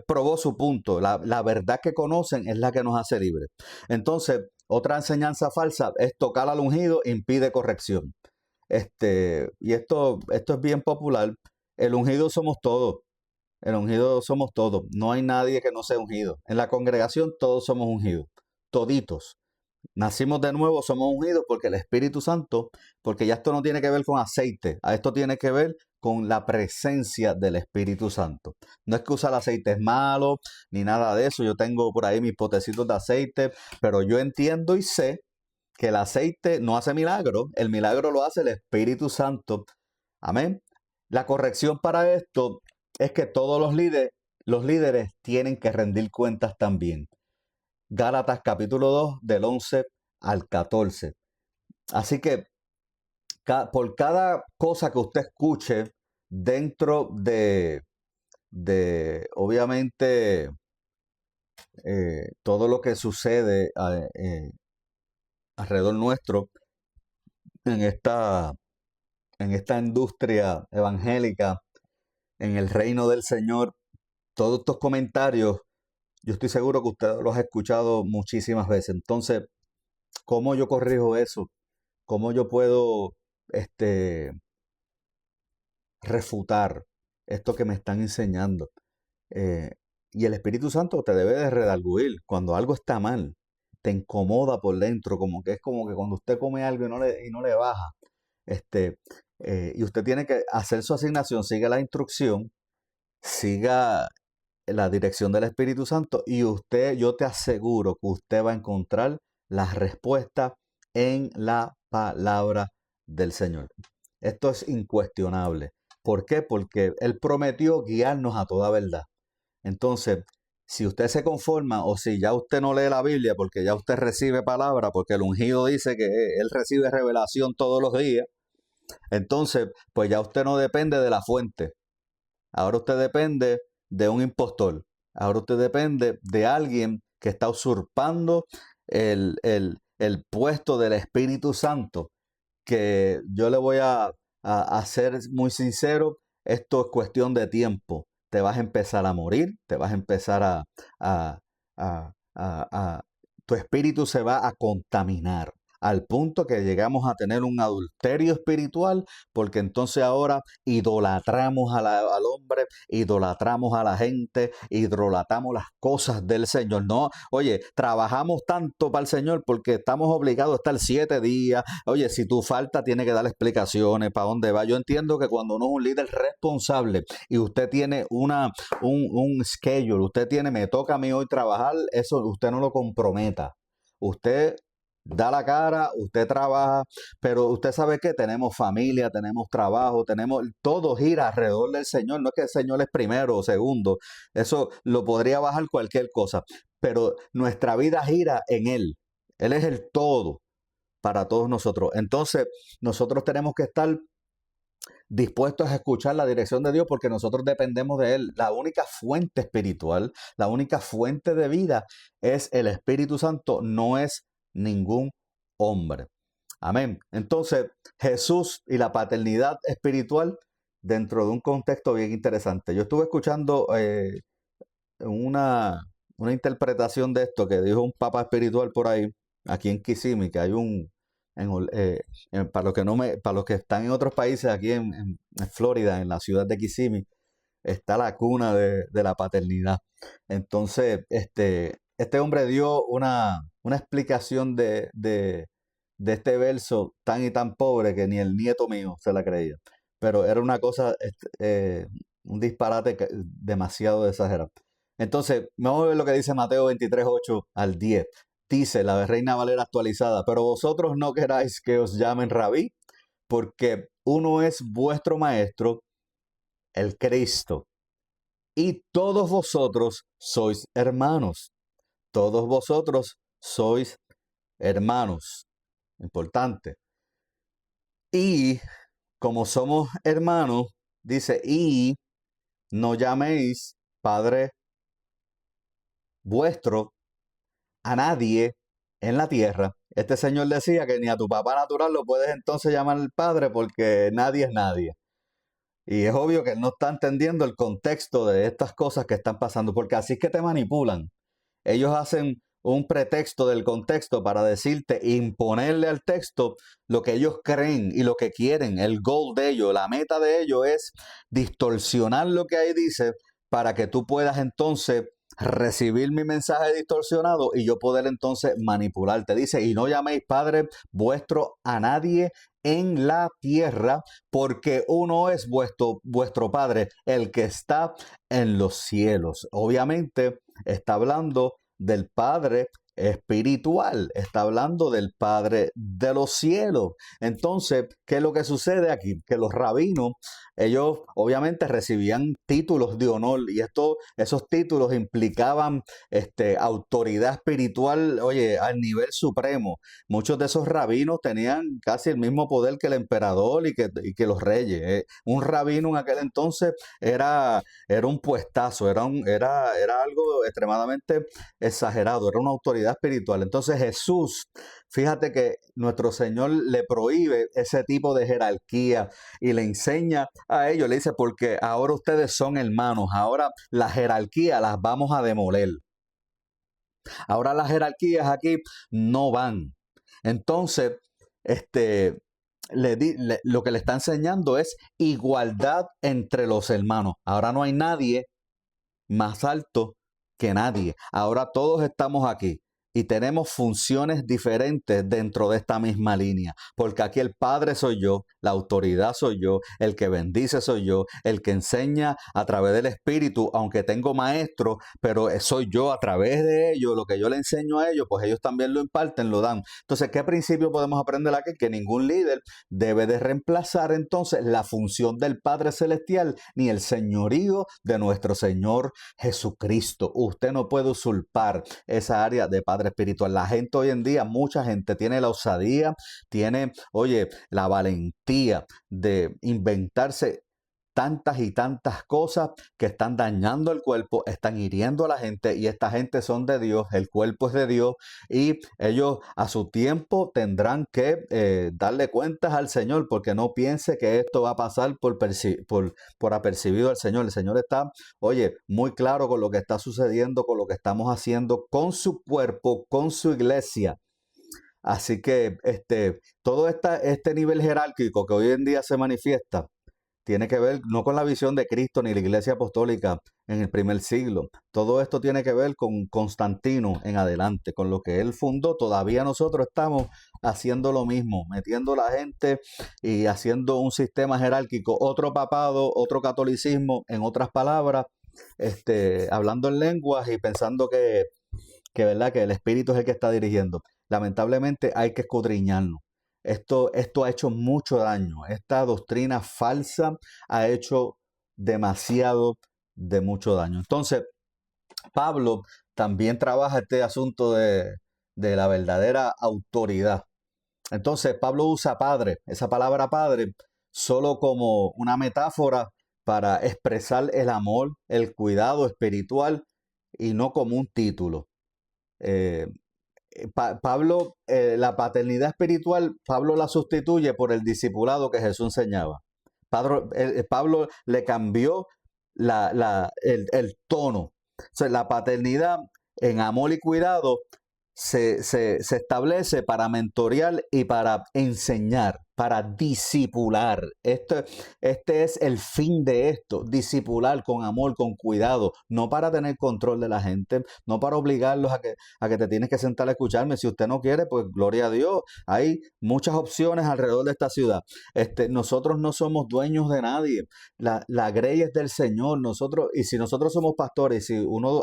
probó su punto. La verdad que conocen es la que nos hace libres. Entonces, otra enseñanza falsa es tocar al ungido impide corrección. Y esto es bien popular. El ungido somos todos. El ungido somos todos. No hay nadie que no sea ungido. En la congregación todos somos ungidos. Toditos. Nacimos de nuevo, somos ungidos porque el Espíritu Santo, porque ya esto no tiene que ver con aceite, a esto tiene que ver con la presencia del Espíritu Santo. No es que usar aceite es malo, ni nada de eso. Yo tengo por ahí mis potecitos de aceite, pero yo entiendo y sé que el aceite no hace milagro, el milagro lo hace el Espíritu Santo. Amén. La corrección para esto es que todos los líderes tienen que rendir cuentas también. Gálatas capítulo 2 del 11 al 14. Así que por cada cosa que usted escuche dentro obviamente, todo lo que sucede alrededor nuestro en esta industria evangélica, en el reino del Señor, todos estos comentarios, yo estoy seguro que usted los ha escuchado muchísimas veces. Entonces, ¿cómo yo corrijo eso? ¿Cómo yo puedo refutar esto que me están enseñando? Y el Espíritu Santo te debe de redarguir cuando algo está mal, te incomoda por dentro, es como que cuando usted come algo y no le baja, y usted tiene que hacer su asignación, siga la instrucción, siga la dirección del Espíritu Santo y yo te aseguro que usted va a encontrar las respuestas en la palabra del Señor. Esto es incuestionable. ¿Por qué? Porque Él prometió guiarnos a toda verdad. Entonces, si usted se conforma o si ya usted no lee la Biblia porque ya usted recibe palabra, porque el ungido dice que él recibe revelación todos los días, entonces, pues ya usted no depende de la fuente. Ahora usted depende de un impostor. Ahora usted depende de alguien que está usurpando el puesto del Espíritu Santo. Que yo le voy a ser muy sincero, esto es cuestión de tiempo. Te vas a empezar a morir, te vas a empezar a tu espíritu se va a contaminar. al punto que llegamos a tener un adulterio espiritual, porque entonces ahora idolatramos al hombre, idolatramos a la gente, idolatramos las cosas del Señor. No, oye, trabajamos tanto para el Señor porque estamos obligados a estar 7 días. Oye, si tú falta, tiene que dar explicaciones para dónde va. Yo entiendo que cuando uno es un líder responsable y usted tiene un schedule, usted tiene, me toca a mí hoy trabajar, eso usted no lo comprometa. Usted da la cara, usted trabaja, pero usted sabe que tenemos familia, tenemos trabajo, tenemos, todo gira alrededor del Señor. No es que el Señor es primero o segundo, eso lo podría bajar cualquier cosa, pero nuestra vida gira en Él. Él es el todo para todos nosotros. Entonces, nosotros tenemos que estar dispuestos a escuchar la dirección de Dios porque nosotros dependemos de Él. La única fuente espiritual, la única fuente de vida es el Espíritu Santo, no es ningún hombre. Amén. Entonces, Jesús y la paternidad espiritual dentro de un contexto bien interesante. Yo estuve escuchando una, una interpretación de esto que dijo un papa espiritual por ahí, aquí en Kissimmee, que hay para los que para los que están en otros países, aquí en Florida, en la ciudad de Kissimmee, está la cuna de la paternidad. Entonces, este hombre dio una explicación de este verso tan y tan pobre que ni el nieto mío se la creía. Pero era una cosa, un disparate demasiado exagerado. Entonces, vamos a ver lo que dice Mateo 23, 8 al 10. Dice la Reina Valera actualizada, pero vosotros no queráis que os llamen rabí, porque uno es vuestro maestro, el Cristo, y todos vosotros sois hermanos. Todos vosotros sois hermanos. Importante. Y como somos hermanos, dice, y no llaméis Padre vuestro a nadie en la tierra. Este señor decía que ni a tu papá natural lo puedes entonces llamar el Padre porque nadie es nadie. Y es obvio que él no está entendiendo el contexto de estas cosas que están pasando, porque así es que te manipulan. Ellos hacen un pretexto del contexto para decirte, imponerle al texto lo que ellos creen y lo que quieren. El goal de ellos, la meta de ellos es distorsionar lo que ahí dice para que tú puedas entonces recibir mi mensaje distorsionado y yo poder entonces manipularte. Dice, y no llaméis Padre vuestro a nadie en la tierra, porque uno es vuestro Padre, el que está en los cielos. Obviamente está hablando del Padre espiritual, está hablando del Padre de los cielos. Entonces, ¿qué es lo que sucede aquí? Que los rabinos, ellos obviamente recibían títulos de honor y esos títulos implicaban autoridad espiritual, oye, al nivel supremo. Muchos de esos rabinos tenían casi el mismo poder que el emperador y que los reyes. Un rabino en aquel entonces era un puestazo, era algo extremadamente exagerado, era una autoridad espiritual. Entonces Jesús, fíjate que nuestro Señor le prohíbe ese tipo de jerarquía y le enseña a ellos, le dice, porque ahora ustedes son hermanos, ahora la jerarquía las vamos a demoler. Ahora las jerarquías aquí no van. Entonces, lo que le está enseñando es igualdad entre los hermanos. Ahora no hay nadie más alto que nadie. Ahora todos estamos aquí y tenemos funciones diferentes dentro de esta misma línea, porque aquí el Padre soy yo, la autoridad soy yo, el que bendice soy yo, el que enseña a través del Espíritu, aunque tengo maestro, pero soy yo a través de ellos, lo que yo le enseño a ellos, pues ellos también lo imparten, lo dan. Entonces, ¿qué principio podemos aprender aquí? Que ningún líder debe de reemplazar entonces la función del Padre Celestial ni el señorío de nuestro Señor Jesucristo. Usted no puede usurpar esa área de Padre espiritual. La gente hoy en día, mucha gente tiene la osadía, tiene, oye, la valentía de inventarse tantas y tantas cosas que están dañando el cuerpo, están hiriendo a la gente y esta gente son de Dios, el cuerpo es de Dios y ellos a su tiempo tendrán que darle cuentas al Señor porque no piense que esto va a pasar por apercibido al Señor. El Señor está, oye, muy claro con lo que está sucediendo, con lo que estamos haciendo con su cuerpo, con su iglesia. Así que todo este nivel jerárquico que hoy en día se manifiesta tiene que ver no con la visión de Cristo ni la Iglesia Apostólica en el primer siglo. Todo esto tiene que ver con Constantino en adelante, con lo que él fundó. Todavía nosotros estamos haciendo lo mismo, metiendo la gente y haciendo un sistema jerárquico, otro papado, otro catolicismo, en otras palabras, hablando en lenguas y pensando ¿verdad? Que el Espíritu es el que está dirigiendo. Lamentablemente hay que escudriñarnos. Esto ha hecho mucho daño. Esta doctrina falsa ha hecho demasiado de mucho daño. Entonces, Pablo también trabaja este asunto de la verdadera autoridad. Entonces, Pablo usa padre, esa palabra padre, solo como una metáfora para expresar el amor, el cuidado espiritual y no como un título. Eh, Pablo, la paternidad espiritual, Pablo la sustituye por el discipulado que Jesús enseñaba. Pablo le cambió el tono. O sea, la paternidad en amor y cuidado se establece para mentorear y para enseñar, para discipular. Este es el fin de esto, discipular con amor, con cuidado, no para tener control de la gente, no para obligarlos a que te tienes que sentar a escucharme. Si usted no quiere, pues gloria a Dios. Hay muchas opciones alrededor de esta ciudad. Nosotros no somos dueños de nadie. La grey es del Señor. Y si nosotros somos pastores, si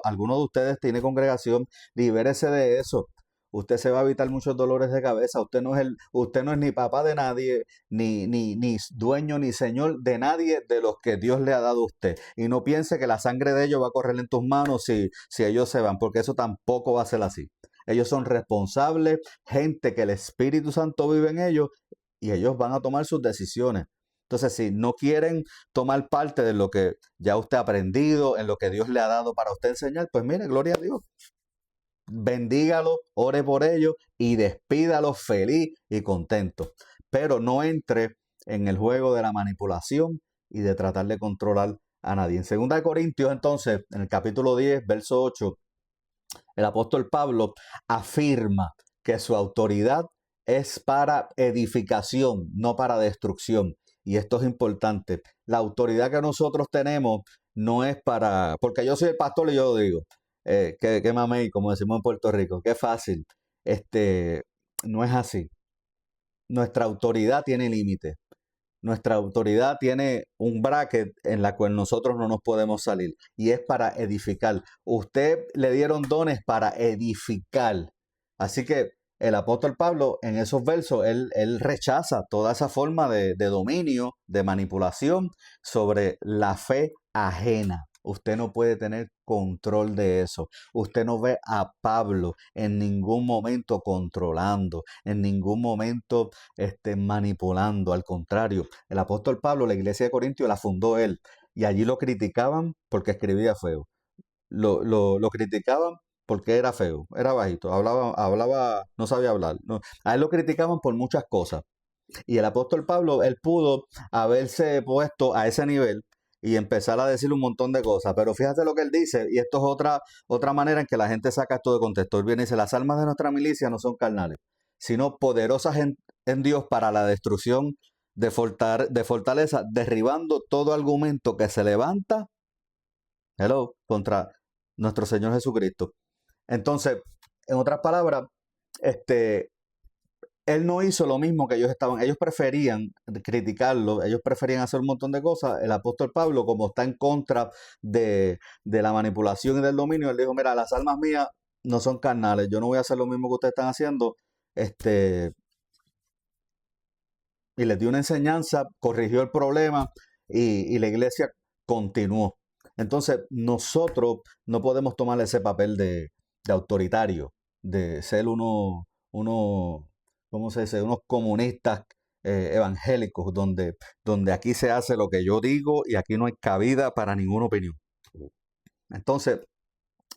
alguno de ustedes tiene congregación, libérese de eso. Usted se va a evitar muchos dolores de cabeza. Usted no es ni papá de nadie, ni dueño, ni señor de nadie de los que Dios le ha dado a usted. Y no piense que la sangre de ellos va a correr en tus manos si ellos se van, porque eso tampoco va a ser así. Ellos son responsables, gente que el Espíritu Santo vive en ellos y ellos van a tomar sus decisiones. Entonces, si no quieren tomar parte de lo que ya usted ha aprendido, en lo que Dios le ha dado para usted enseñar, pues mire, gloria a Dios. Bendígalo, ore por ellos y despídalo feliz y contento. Pero no entre en el juego de la manipulación y de tratar de controlar a nadie. En 2 Corintios, entonces, en el capítulo 10, verso 8, el apóstol Pablo afirma que su autoridad es para edificación, no para destrucción. Y esto es importante. La autoridad que nosotros tenemos no es para... Porque yo soy el pastor y yo lo digo. Que mamey, como decimos en Puerto Rico. Qué fácil. No es así. Nuestra autoridad tiene límites. Nuestra autoridad tiene un bracket en la cual nosotros no nos podemos salir y es para edificar. Usted le dieron dones para edificar. Así que el apóstol Pablo en esos versos, él rechaza toda esa forma de dominio, de manipulación sobre la fe ajena. Usted no puede tener control de eso. Usted no ve a Pablo en ningún momento controlando, en ningún momento manipulando. Al contrario, el apóstol Pablo, la iglesia de Corintios, la fundó él. Y allí lo criticaban porque escribía feo. Lo criticaban porque era feo, era bajito, hablaba, no sabía hablar. No. A él lo criticaban por muchas cosas. Y el apóstol Pablo, él pudo haberse puesto a ese nivel y empezar a decir un montón de cosas. Pero fíjate lo que él dice, y esto es otra manera en que la gente saca esto de contexto. Él viene y dice, las armas de nuestra milicia no son carnales, sino poderosas en Dios para la destrucción de fortaleza, derribando todo argumento que se levanta, contra nuestro Señor Jesucristo. Entonces, en otras palabras, él no hizo lo mismo que ellos preferían criticarlo, ellos preferían hacer un montón de cosas. El apóstol Pablo, como está en contra de la manipulación y del dominio, él dijo, mira, las almas mías no son carnales, yo no voy a hacer lo mismo que ustedes están haciendo, y les dio una enseñanza, corrigió el problema y la iglesia continuó. Entonces, nosotros no podemos tomar ese papel de autoritario, de ser ¿cómo se dice? Unos comunistas evangélicos, donde aquí se hace lo que yo digo y aquí no hay cabida para ninguna opinión. Entonces,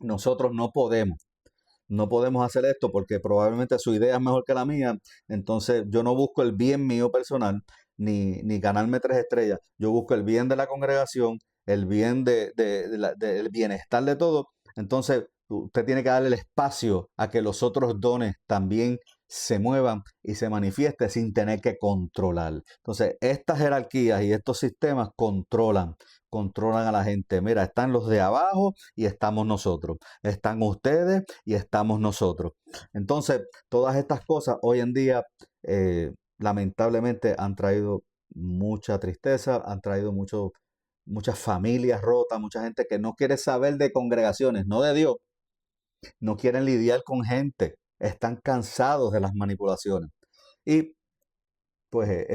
nosotros no podemos hacer esto porque probablemente su idea es mejor que la mía. Entonces, yo no busco el bien mío personal, ni ganarme 3 estrellas. Yo busco el bien de la congregación, el bien del bienestar de todo. Entonces, usted tiene que darle el espacio a que los otros dones también se muevan y se manifieste sin tener que controlar. Entonces, estas jerarquías y estos sistemas controlan a la gente. Mira, están los de abajo y estamos nosotros. Están ustedes y estamos nosotros. Entonces, todas estas cosas hoy en día, lamentablemente, han traído mucha tristeza, han traído muchas familias rotas, mucha gente que no quiere saber de congregaciones, no de Dios, no quieren lidiar con gente, están cansados de las manipulaciones. Y pues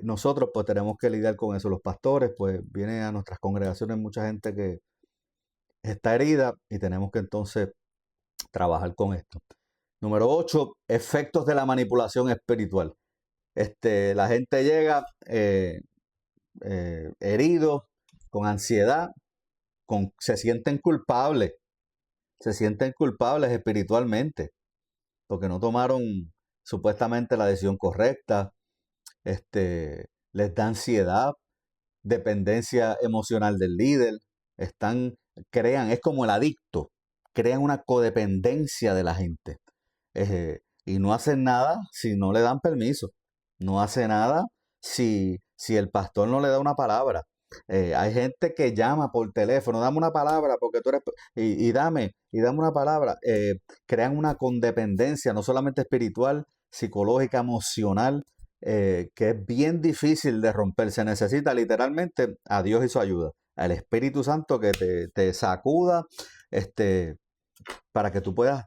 nosotros pues tenemos que lidiar con eso. Los pastores, pues viene a nuestras congregaciones mucha gente que está herida y tenemos que entonces trabajar con esto. Número 8, efectos de la manipulación espiritual. La gente llega herido, con ansiedad, se sienten culpables espiritualmente, porque no tomaron supuestamente la decisión correcta, les da ansiedad, dependencia emocional del líder, es como el adicto, crean una codependencia de la gente. Y no hacen nada si no le dan permiso. No hace nada si el pastor no le da una palabra. Hay gente que llama por teléfono, dame una palabra porque tú eres, y dame una palabra. Crean una codependencia, no solamente espiritual, psicológica, emocional, que es bien difícil de romper. Se necesita literalmente a Dios y su ayuda, al Espíritu Santo que te sacuda, para que tú puedas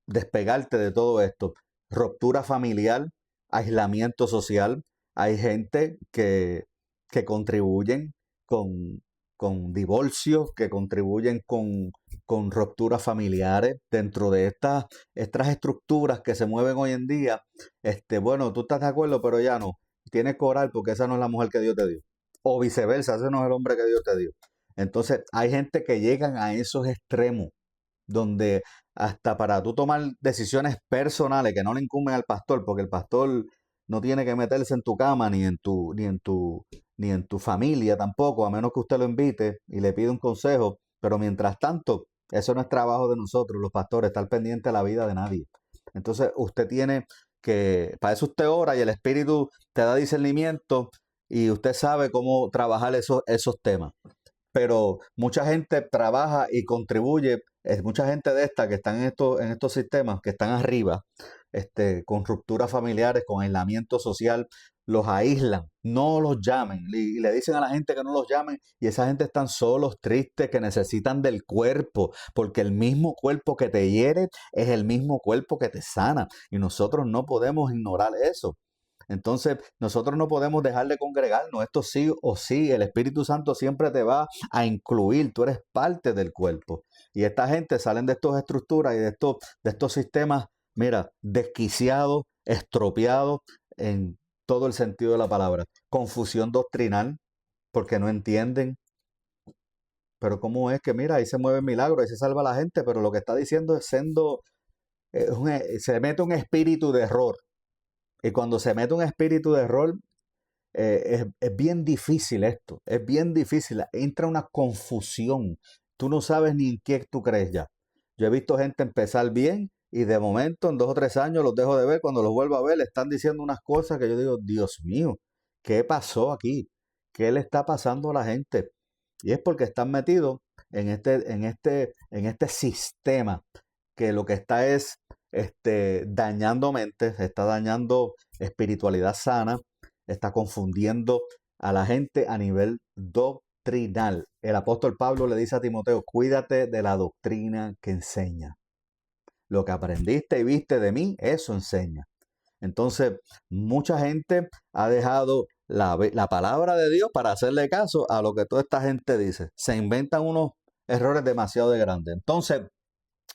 despegarte de todo esto. Ruptura familiar, aislamiento social. Hay gente que contribuyen con divorcios, que contribuyen con rupturas familiares dentro de estas estructuras que se mueven hoy en día. Bueno, tú estás de acuerdo, pero ya no. Tienes que orar porque esa no es la mujer que Dios te dio. O viceversa, ese no es el hombre que Dios te dio. Entonces, hay gente que llegan a esos extremos donde hasta para tú tomar decisiones personales que no le incumben al pastor, porque el pastor no tiene que meterse en tu cama ni en tu familia tampoco, a menos que usted lo invite y le pida un consejo. Pero mientras tanto, eso no es trabajo de nosotros, los pastores, estar pendiente de la vida de nadie. Entonces, usted tiene para eso usted ora y el Espíritu te da discernimiento y usted sabe cómo trabajar esos temas. Pero mucha gente trabaja y contribuye, mucha gente de esta que están en estos sistemas, que están arriba, con rupturas familiares, con aislamiento social, los aíslan, no los llamen, y le dicen a la gente que no los llamen, y esa gente están solos, tristes, que necesitan del cuerpo, porque el mismo cuerpo que te hiere es el mismo cuerpo que te sana, y nosotros no podemos ignorar eso. Entonces, nosotros no podemos dejar de congregarnos. Esto sí o sí, el Espíritu Santo siempre te va a incluir. Tú eres parte del cuerpo. Y esta gente salen de estas estructuras y de estos sistemas, mira, desquiciados, estropeados en todo el sentido de la palabra. Confusión doctrinal, porque no entienden. Pero cómo es que, mira, ahí se mueve el milagro, ahí se salva la gente, pero lo que está diciendo es se mete un espíritu de error. Y cuando se mete un espíritu de error, es bien difícil esto, es bien difícil, entra una confusión, tú no sabes ni en qué tú crees ya. Yo he visto gente empezar bien y de momento en 2 o 3 años los dejo de ver, cuando los vuelvo a ver le están diciendo unas cosas que yo digo, Dios mío, ¿qué pasó aquí? ¿Qué le está pasando a la gente? Y es porque están metidos en este sistema que lo que está es dañando mentes, está dañando espiritualidad sana, está confundiendo a la gente a nivel doctrinal. El apóstol Pablo le dice a Timoteo, cuídate de la doctrina que enseña. Lo que aprendiste y viste de mí, eso enseña. Entonces, mucha gente ha dejado la palabra de Dios para hacerle caso a lo que toda esta gente dice. Se inventan unos errores demasiado grandes. Entonces,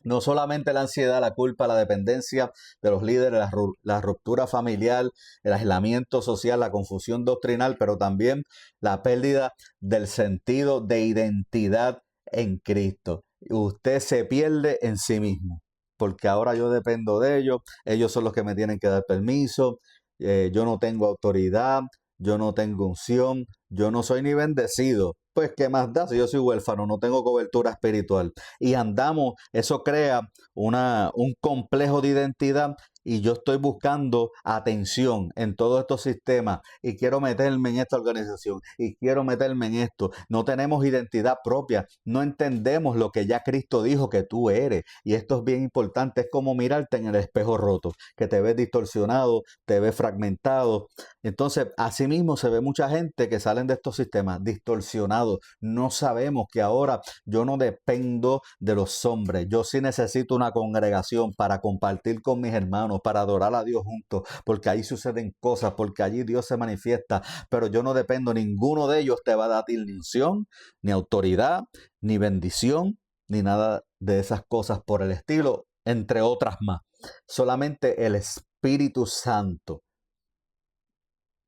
no solamente la ansiedad, la culpa, la dependencia de los líderes, la ruptura familiar, el aislamiento social, la confusión doctrinal, pero también la pérdida del sentido de identidad en Cristo. Usted se pierde en sí mismo, porque ahora yo dependo de ellos son los que me tienen que dar permiso, yo no tengo autoridad, yo no tengo unción, yo no soy ni bendecido. Pues, ¿qué más da si yo soy huérfano, no tengo cobertura espiritual? Y andamos, eso crea un complejo de identidad y yo estoy buscando atención en todos estos sistemas y quiero meterme en esta organización y quiero meterme en esto. No tenemos identidad propia, no entendemos lo que ya Cristo dijo que tú eres. Y esto es bien importante, es como mirarte en el espejo roto, que te ves distorsionado, te ves fragmentado. Entonces, asimismo se ve mucha gente que salen de estos sistemas distorsionados. No sabemos que ahora yo no dependo de los hombres. Yo sí necesito una congregación para compartir con mis hermanos, para adorar a Dios juntos, porque ahí suceden cosas, porque allí Dios se manifiesta. Pero yo no dependo, ninguno de ellos te va a dar ni unción, ni autoridad, ni bendición, ni nada de esas cosas por el estilo, entre otras más. Solamente el Espíritu Santo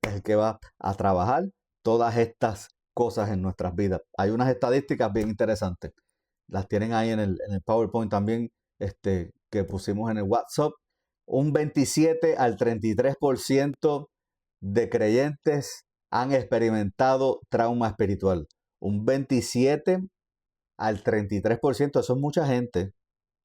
es el que va a trabajar todas estas cosas en nuestras vidas. Hay unas estadísticas bien interesantes. Las tienen ahí en el PowerPoint también, que pusimos en el WhatsApp. Un 27 al 33% de creyentes han experimentado trauma espiritual. Un 27 al 33%, eso es mucha gente.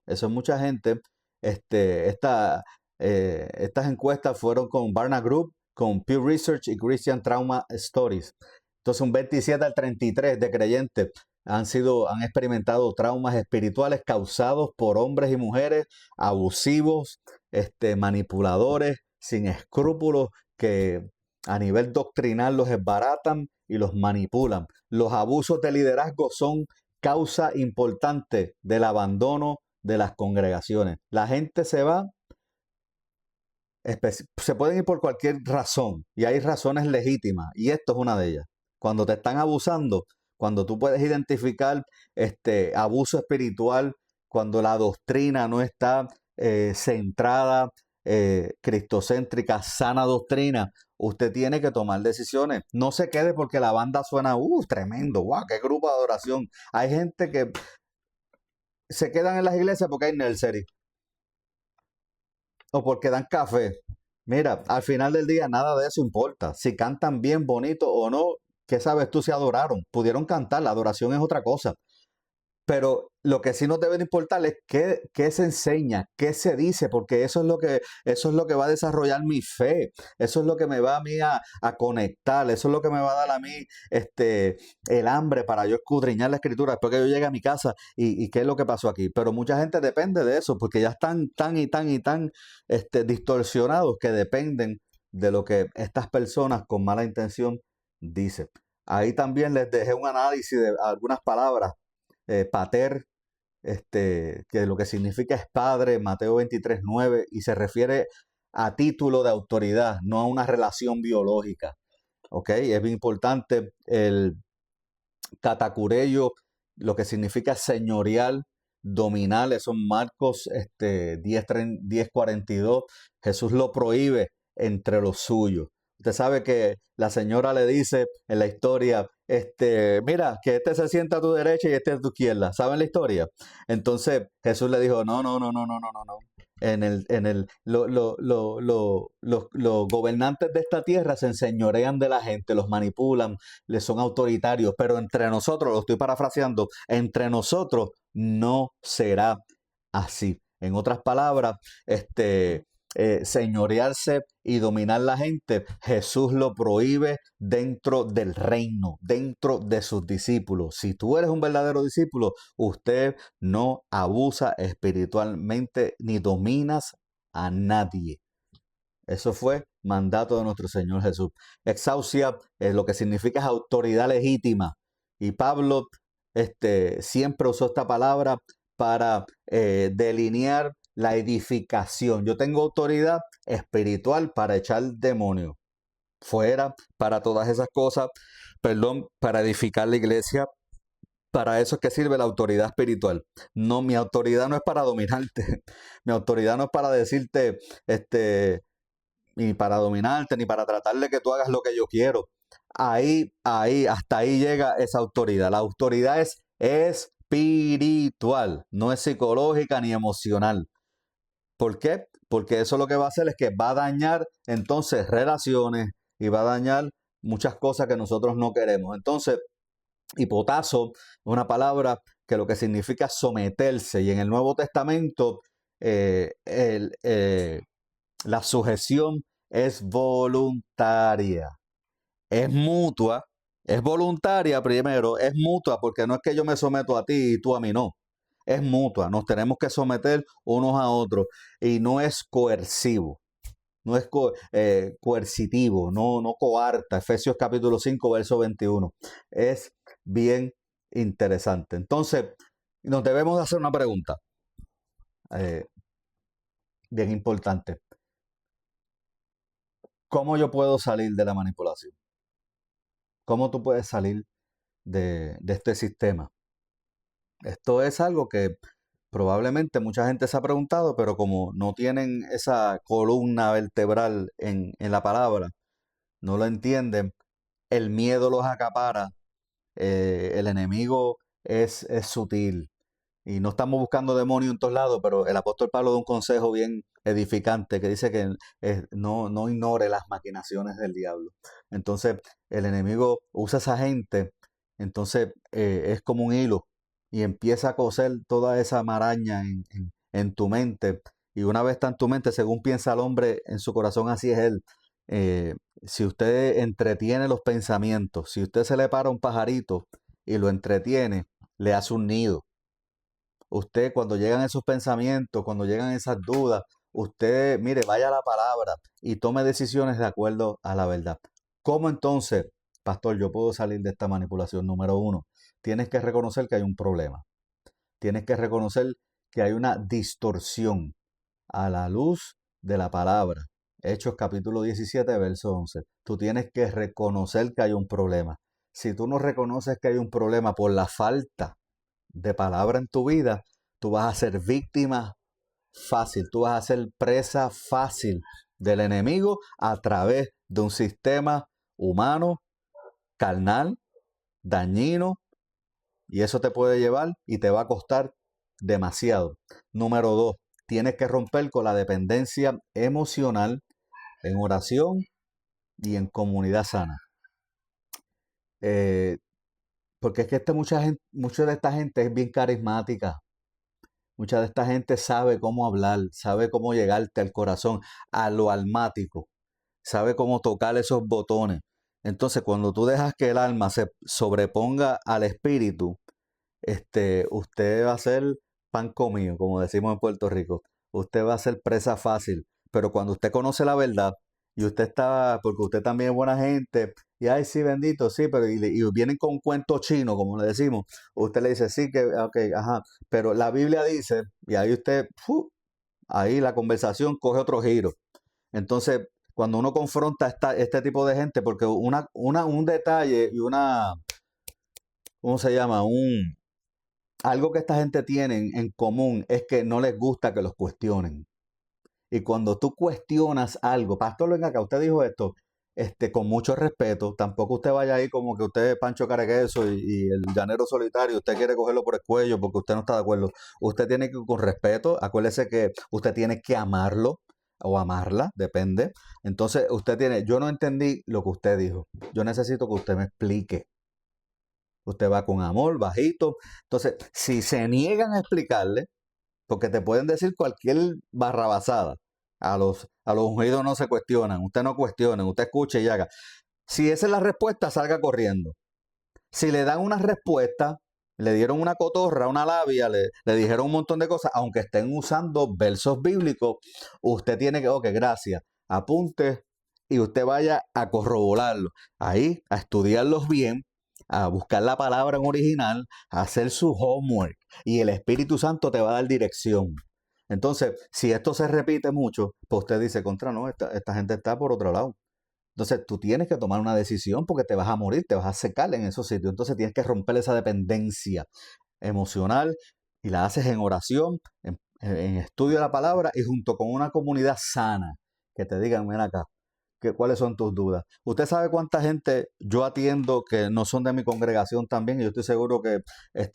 Eso es mucha gente. Este, esta, Estas encuestas fueron con Barna Group, con Pew Research y Christian Trauma Stories. Entonces, un 27 al 33 de creyentes han experimentado traumas espirituales causados por hombres y mujeres abusivos, manipuladores, sin escrúpulos, que a nivel doctrinal los desbaratan y los manipulan. Los abusos de liderazgo son causa importante del abandono de las congregaciones. La gente se va, se pueden ir por cualquier razón y hay razones legítimas y esto es una de ellas. Cuando te están abusando, cuando tú puedes identificar abuso espiritual, cuando la doctrina no está centrada, cristocéntrica, sana doctrina, usted tiene que tomar decisiones. No se quede porque la banda suena, tremendo, wow, qué grupo de adoración. Hay gente que se quedan en las iglesias porque hay nursery o porque dan café. Mira, al final del día nada de eso importa. Si cantan bien, bonito o no, ¿qué sabes tú si adoraron? Pudieron cantar, la adoración es otra cosa. Pero lo que sí nos debe de importar es qué se enseña, qué se dice, porque eso es lo que va a desarrollar mi fe, eso es lo que me va a mí a conectar, eso es lo que me va a dar a mí el hambre para yo escudriñar la escritura después que yo llegue a mi casa y qué es lo que pasó aquí. Pero mucha gente depende de eso, porque ya están tan distorsionados que dependen de lo que estas personas con mala intención dicen. Ahí también les dejé un análisis de algunas palabras. Pater, que lo que significa es padre, Mateo 23:9, y se refiere a título de autoridad, no a una relación biológica. ¿Ok? Es bien importante. El catacureyo, lo que significa señorial, dominal, eso en Marcos 10:42. Jesús lo prohíbe entre los suyos. Usted sabe que la señora le dice en la historia, mira, que este se sienta a tu derecha y este a tu izquierda. ¿Saben la historia? Entonces Jesús le dijo, no, no, no, no, no, no, no, no. Los gobernantes de esta tierra se enseñorean de la gente, los manipulan, les son autoritarios, pero entre nosotros, lo estoy parafraseando, entre nosotros no será así. En otras palabras, señorearse y dominar la gente, Jesús lo prohíbe dentro del reino, dentro de sus discípulos. Si tú eres un verdadero discípulo, usted no abusa espiritualmente ni dominas a nadie. Eso fue mandato de nuestro Señor Jesús. Exausia lo que significa es autoridad legítima. Y Pablo siempre usó esta palabra para delinear la edificación. Yo tengo autoridad espiritual para echar demonios fuera, para todas esas cosas, perdón, para edificar la iglesia. Para eso es que sirve la autoridad espiritual. No, mi autoridad no es para dominarte. Mi autoridad no es para decirte, ni para dominarte, ni para tratar de que tú hagas lo que yo quiero. Hasta ahí llega esa autoridad. La autoridad es espiritual, no es psicológica ni emocional. ¿Por qué? Porque eso lo que va a hacer es que va a dañar entonces relaciones y va a dañar muchas cosas que nosotros no queremos. Entonces, hipotazo es una palabra que lo que significa someterse. Y en el Nuevo Testamento, La sujeción es voluntaria, es mutua, es voluntaria primero, es mutua porque no es que yo me someto a ti y tú a mí no. Es mutua, nos tenemos que someter unos a otros y no es coercivo, no es coercitivo, no coarta. Efesios capítulo 5, verso 21. Es bien interesante. Entonces, nos debemos hacer una pregunta eh, bien importante. ¿Cómo yo puedo salir de la manipulación? ¿Cómo tú puedes salir de este sistema? Esto es algo que probablemente mucha gente se ha preguntado, pero como no tienen esa columna vertebral en la palabra, no lo entienden, el miedo los acapara, el enemigo es sutil. Y no estamos buscando demonios en todos lados, pero el apóstol Pablo da un consejo bien edificante que dice que no ignore las maquinaciones del diablo. Entonces, el enemigo usa a esa gente, entonces es como un hilo y empieza a coser toda esa maraña en tu mente. Y una vez está en tu mente, según piensa el hombre en su corazón, así es él. Eh, si usted entretiene los pensamientos, si usted se le para un pajarito y lo entretiene, le hace un nido. Usted cuando llegan esos pensamientos, cuando llegan esas dudas, usted, mire, vaya a la palabra y tome decisiones de acuerdo a la verdad. ¿Cómo entonces, pastor, yo puedo salir de esta manipulación? Número uno, tienes que reconocer que hay un problema. Tienes que reconocer que hay una distorsión a la luz de la palabra. Hechos capítulo 17, verso 11. Tú tienes que reconocer que hay un problema. Si tú no reconoces que hay un problema por la falta de palabra en tu vida, tú vas a ser víctima fácil, tú vas a ser presa fácil del enemigo a través de un sistema humano, carnal, dañino, y eso te puede llevar y te va a costar demasiado. Número dos, tienes que romper con la dependencia emocional en oración y en comunidad sana. Eh, porque es que mucha de esta gente es bien carismática. Mucha de esta gente sabe cómo hablar, sabe cómo llegarte al corazón, a lo almático, sabe cómo tocar esos botones. Entonces, cuando tú dejas que el alma se sobreponga al espíritu, usted va a ser pan comido, como decimos en Puerto Rico. Usted va a ser presa fácil. Pero cuando usted conoce la verdad y usted está, porque usted también es buena gente, y ay, sí, bendito, sí, pero y vienen con un cuento chino, como le decimos, usted le dice, sí, que, ok, ajá, pero la Biblia dice, y ahí usted, ahí la conversación coge otro giro. Entonces, cuando uno confronta este tipo de gente, porque un detalle y ¿cómo se llama? Algo que esta gente tiene en común es que no les gusta que los cuestionen. Y cuando tú cuestionas algo, pastor, venga acá, usted dijo esto, con mucho respeto, tampoco usted vaya ahí como que usted es Pancho Carequeso y el llanero solitario, usted quiere cogerlo por el cuello porque usted no está de acuerdo. Usted tiene que, con respeto, acuérdese que usted tiene que amarlo o amarla, depende. Entonces, yo no entendí lo que usted dijo. Yo necesito que usted me explique. Usted va con amor, bajito. Entonces, si se niegan a explicarle, porque te pueden decir cualquier barrabasada, a los ungidos no se cuestionan, usted no cuestione, usted escuche y haga. Si esa es la respuesta, salga corriendo. Si le dan una respuesta, le dieron una cotorra, una labia, le dijeron un montón de cosas, aunque estén usando versos bíblicos, usted tiene que, ok, gracias, apunte y usted vaya a corroborarlo. Ahí, a estudiarlos bien, a buscar la palabra en original, a hacer su homework y el Espíritu Santo te va a dar dirección. Entonces, si esto se repite mucho, pues usted dice, contra, no, esta gente está por otro lado. Entonces tú tienes que tomar una decisión porque te vas a morir, te vas a secar en esos sitios. Entonces tienes que romper esa dependencia emocional y la haces en oración, en estudio de la palabra y junto con una comunidad sana que te digan, ven acá, ¿cuáles son tus dudas? Usted sabe cuánta gente yo atiendo que no son de mi congregación también, y yo estoy seguro que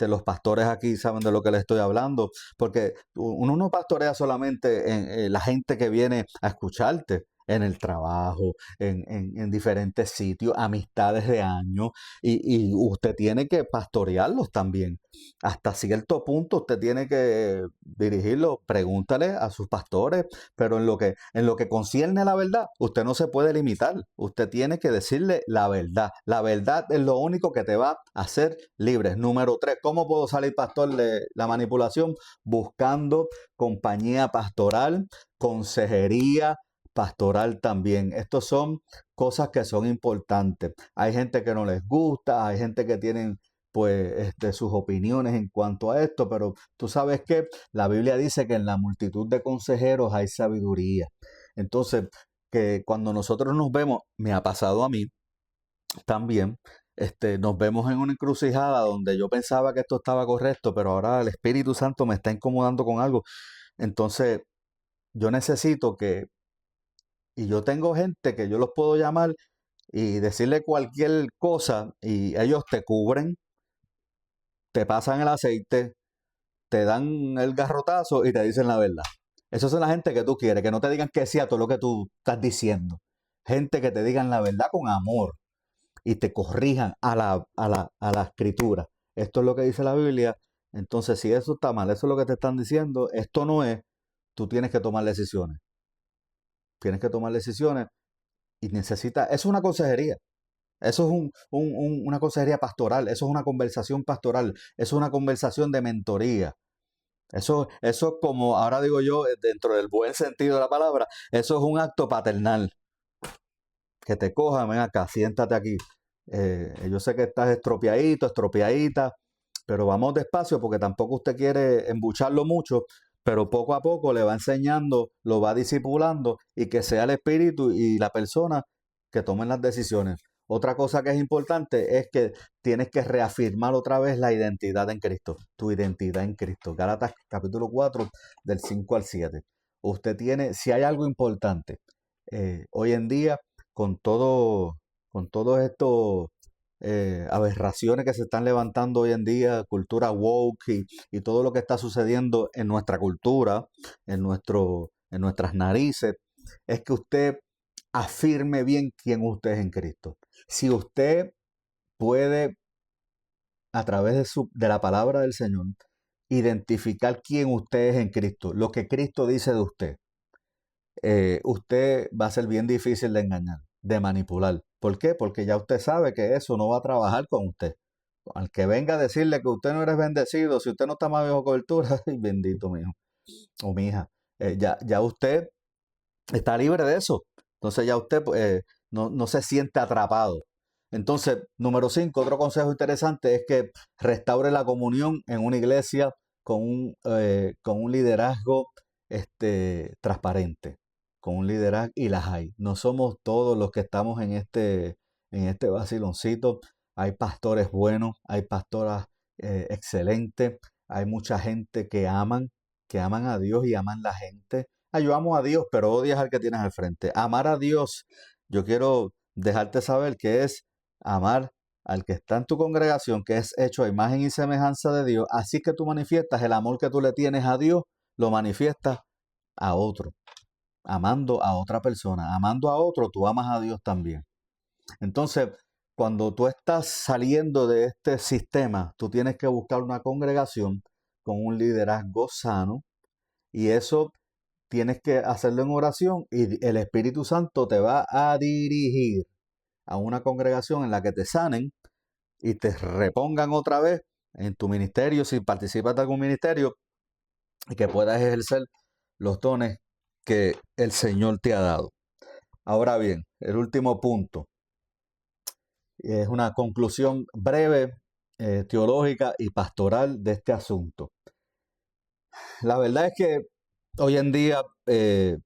los pastores aquí saben de lo que les estoy hablando, porque uno no pastorea solamente en la gente que viene a escucharte. en el trabajo, en diferentes sitios, amistades de años, y usted tiene que pastorearlos también. Hasta cierto punto usted tiene que dirigirlos, pregúntale a sus pastores, pero en lo que concierne a la verdad, usted no se puede limitar. Usted tiene que decirle la verdad. La verdad es lo único que te va a hacer libre. Número 3, ¿cómo puedo salir, pastor, de la manipulación? Buscando compañía pastoral, consejería pastoral también. Estos son cosas que son importantes. Hay gente que no les gusta, hay gente que tienen pues sus opiniones en cuanto a esto, pero tú sabes que la Biblia dice que en la multitud de consejeros hay sabiduría. Entonces, que cuando nosotros nos vemos, me ha pasado a mí también, nos vemos en una encrucijada donde yo pensaba que esto estaba correcto, pero ahora el Espíritu Santo me está incomodando con algo. Entonces, yo necesito y yo tengo gente que yo los puedo llamar y decirle cualquier cosa y ellos te cubren, te pasan el aceite, te dan el garrotazo y te dicen la verdad. Esas son la gente que tú quieres, que no te digan que sí a todo lo que tú estás diciendo. Gente que te digan la verdad con amor y te corrijan a la escritura. Esto es lo que dice la Biblia. Entonces, si eso está mal, eso es lo que te están diciendo, esto no es, tú tienes que tomar decisiones. Tienes que tomar decisiones y necesitas, eso es una consejería. Eso es una consejería pastoral, eso es una conversación pastoral, eso es una conversación de mentoría. Eso es como, ahora digo yo, dentro del buen sentido de la palabra, eso es un acto paternal. Que te coja, ven acá, siéntate aquí. Yo sé que estás estropeadito, estropeadita, pero vamos despacio porque tampoco usted quiere embucharlo mucho, pero poco a poco le va enseñando, lo va discipulando y que sea el espíritu y la persona que tomen las decisiones. Otra cosa que es importante es que tienes que reafirmar otra vez la identidad en Cristo, tu identidad en Cristo. Gálatas capítulo 4 del 5 al 7. Usted tiene, si hay algo importante, hoy en día, con todo, con todos estos aberraciones que se están levantando hoy en día, cultura woke y todo lo que está sucediendo en nuestra cultura, en nuestras narices, es que usted afirme bien quién usted es en Cristo. Si usted puede, a través de la palabra del Señor, identificar quién usted es en Cristo, lo que Cristo dice de usted, usted va a ser bien difícil de engañar, de manipular. ¿Por qué? Porque ya usted sabe que eso no va a trabajar con usted. Al que venga a decirle que usted no eres bendecido, si usted no está más bajo cobertura, ay, bendito mi hijo o mi hija, ya usted está libre de eso. Entonces ya usted no se siente atrapado. Entonces, número 5, otro consejo interesante es que restaure la comunión en una iglesia con un liderazgo transparente, con un liderazgo, y las hay. No somos todos los que estamos en este vaciloncito. Hay pastores buenos, hay pastoras excelentes, hay mucha gente que aman a Dios y aman la gente. Yo amo a Dios, pero odias al que tienes al frente. Amar a Dios, yo quiero dejarte saber que es amar al que está en tu congregación, que es hecho a imagen y semejanza de Dios. Así que tú manifiestas el amor que tú le tienes a Dios, lo manifiestas a otro, amando a otra persona. Amando a otro, tú amas a Dios también. Entonces, cuando tú estás saliendo de este sistema, tú tienes que buscar una congregación con un liderazgo sano, y eso tienes que hacerlo en oración y el Espíritu Santo te va a dirigir a una congregación en la que te sanen y te repongan otra vez en tu ministerio, si participas de algún ministerio, y que puedas ejercer los dones que el Señor te ha dado. Ahora bien, el último punto es una conclusión breve, teológica y pastoral de este asunto. La verdad es que hoy en día este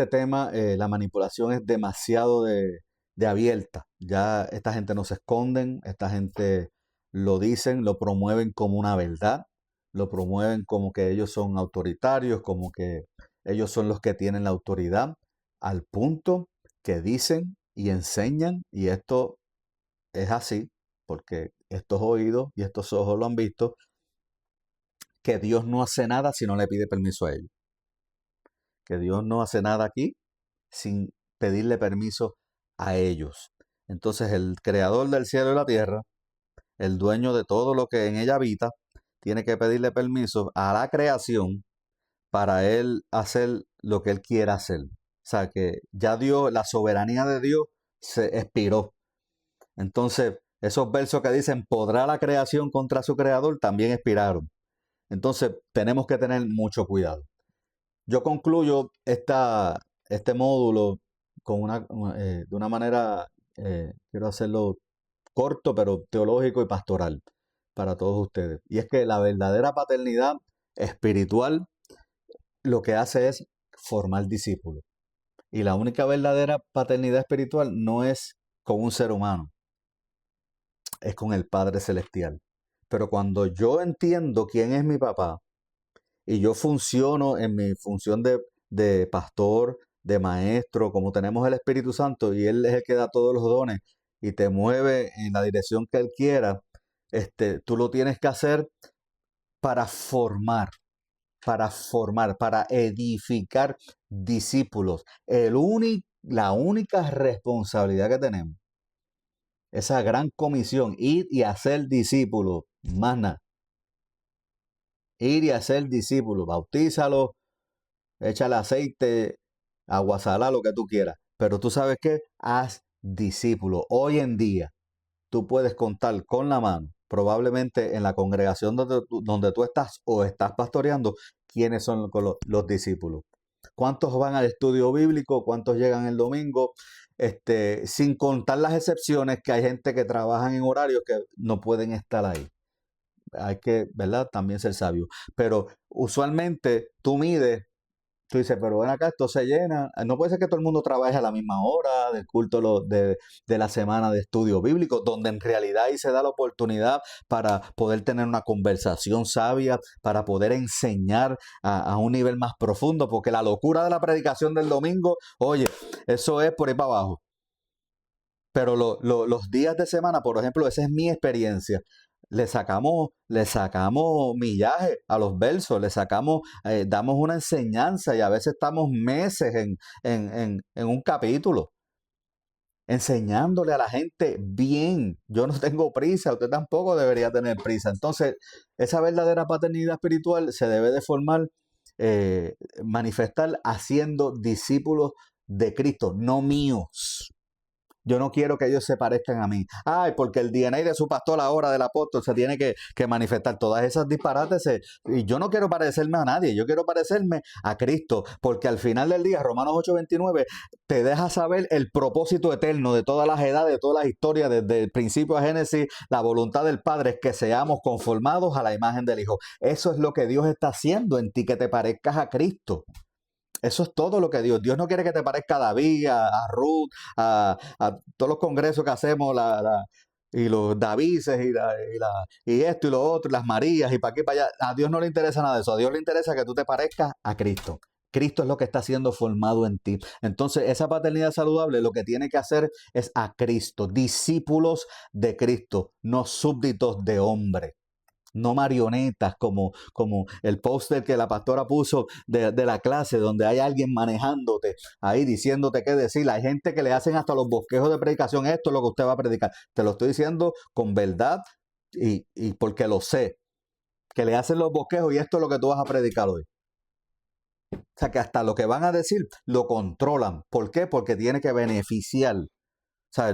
tema, la manipulación es demasiado de abierta. Ya esta gente no se esconden, esta gente lo dicen, lo promueven como una verdad, lo promueven como que ellos son autoritarios, como que ellos son los que tienen la autoridad, al punto que dicen y enseñan, y esto es así, porque estos oídos y estos ojos lo han visto, que Dios no hace nada si no le pide permiso a ellos. que Dios no hace nada aquí sin pedirle permiso a ellos. Entonces el creador del cielo y la tierra, el dueño de todo lo que en ella habita, tiene que pedirle permiso a la creación para él hacer lo que él quiera hacer. O sea que ya Dios, la soberanía de Dios se expiró. Entonces, esos versos que dicen, ¿podrá la creación contra su creador? También expiraron. Entonces, tenemos que tener mucho cuidado. Yo concluyo este módulo con de una manera, quiero hacerlo corto, pero teológico y pastoral para todos ustedes. Y es que la verdadera paternidad espiritual lo que hace es formar discípulos. Y la única verdadera paternidad espiritual no es con un ser humano, es con el Padre Celestial. Pero cuando yo entiendo quién es mi papá y yo funciono en mi función de pastor, de maestro, como tenemos el Espíritu Santo y Él es el que da todos los dones y te mueve en la dirección que Él quiera, tú lo tienes que hacer para formar, para edificar discípulos. La única responsabilidad que tenemos, esa gran comisión, ir y hacer discípulos, más nada. Ir y hacer discípulos, bautízalo, échale aceite, agua salada, lo que tú quieras. Pero tú sabes qué, haz discípulos. Hoy en día, tú puedes contar con la mano, probablemente en la congregación donde tú estás o estás pastoreando, quiénes son los discípulos. ¿Cuántos van al estudio bíblico? ¿Cuántos llegan el domingo? Sin contar las excepciones que hay gente que trabaja en horarios que no pueden estar ahí. Hay que, ¿verdad? También ser sabio. Pero usualmente tú mides. Tú dices, pero ven acá, esto se llena. No puede ser que todo el mundo trabaje a la misma hora del culto de la semana de estudio bíblico, donde en realidad ahí se da la oportunidad para poder tener una conversación sabia, para poder enseñar a un nivel más profundo, porque la locura de la predicación del domingo, oye, eso es por ahí para abajo. Pero los días de semana, por ejemplo, esa es mi experiencia. Le sacamos millaje a los versos, damos una enseñanza y a veces estamos meses en un capítulo, enseñándole a la gente bien. Yo no tengo prisa, usted tampoco debería tener prisa. Entonces, esa verdadera paternidad espiritual se debe de formar, manifestar haciendo discípulos de Cristo, no míos. Yo no quiero que ellos se parezcan a mí. Ay, porque el DNA de su pastor ahora del apóstol se tiene que manifestar. Todas esas disparates. Y yo no quiero parecerme a nadie. Yo quiero parecerme a Cristo. Porque al final del día, Romanos 8:29, te deja saber el propósito eterno de todas las edades, de todas las historias, desde el principio a Génesis. La voluntad del Padre es que seamos conformados a la imagen del Hijo. Eso es lo que Dios está haciendo en ti, que te parezcas a Cristo. Eso es todo lo que Dios no quiere que te parezca a David, a Ruth, a todos los congresos que hacemos, y los Davises, y esto y lo otro, y las Marías, y para aquí y para allá. A Dios no le interesa nada de eso. A Dios le interesa que tú te parezcas a Cristo. Cristo es lo que está siendo formado en ti. Entonces, esa paternidad saludable lo que tiene que hacer es a Cristo, discípulos de Cristo, no súbditos de hombre. No marionetas como el póster que la pastora puso de la clase, donde hay alguien manejándote ahí, diciéndote qué decir. Hay gente que le hacen hasta los bosquejos de predicación. Esto es lo que usted va a predicar. Te lo estoy diciendo con verdad y porque lo sé. Que le hacen los bosquejos y esto es lo que tú vas a predicar hoy. O sea, que hasta lo que van a decir lo controlan. ¿Por qué? Porque tiene que beneficiar. O sea,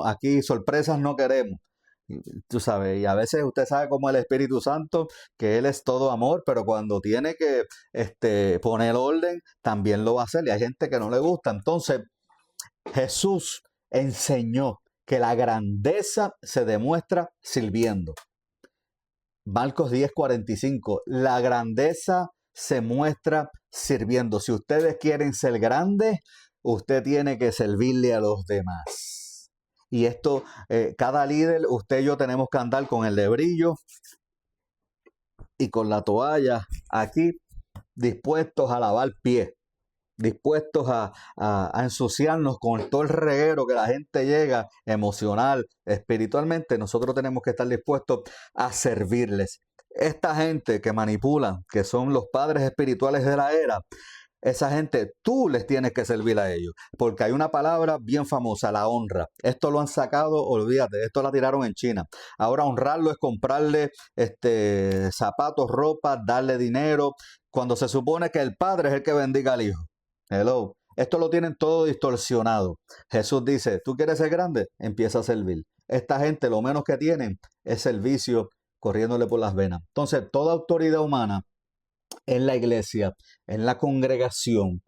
aquí sorpresas no queremos. Tú sabes, y a veces usted sabe como el Espíritu Santo, que Él es todo amor, pero cuando tiene que poner orden, también lo va a hacer. Y hay gente que no le gusta. Entonces, Jesús enseñó que la grandeza se demuestra sirviendo. Marcos 10:45, la grandeza se muestra sirviendo. Si ustedes quieren ser grandes, usted tiene que servirle a los demás. Y esto, cada líder, usted y yo tenemos que andar con el lebrillo y con la toalla aquí, dispuestos a lavar pies, dispuestos a ensuciarnos con todo el reguero que la gente llega, emocional, espiritualmente. Nosotros tenemos que estar dispuestos a servirles. Esta gente que manipulan, que son los padres espirituales de la era, Esa gente, tú les tienes que servir a ellos, porque hay una palabra bien famosa, la honra. Esto lo han sacado, olvídate, esto la tiraron en China. Ahora honrarlo es comprarle zapatos, ropa, darle dinero, cuando se supone que el padre es el que bendiga al hijo. Hello. Esto lo tienen todo distorsionado. Jesús dice, ¿tú quieres ser grande? Empieza a servir. Esta gente lo menos que tienen es servicio corriéndole por las venas. Entonces, toda autoridad humana en la iglesia, en la congregación,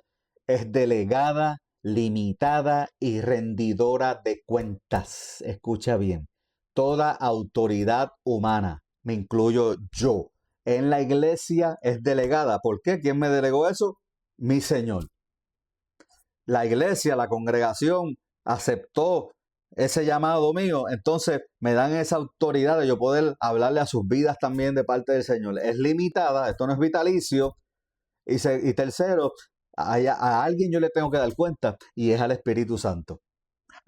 es delegada, limitada y rendidora de cuentas. Escucha bien, toda autoridad humana, me incluyo yo, en la iglesia es delegada. ¿Por qué? ¿Quién me delegó eso? Mi Señor. La iglesia, la congregación, aceptó ese llamado mío, entonces me dan esa autoridad de yo poder hablarle a sus vidas también de parte del Señor. Es limitada, esto no es vitalicio, y tercero, a alguien yo le tengo que dar cuenta y es al Espíritu Santo.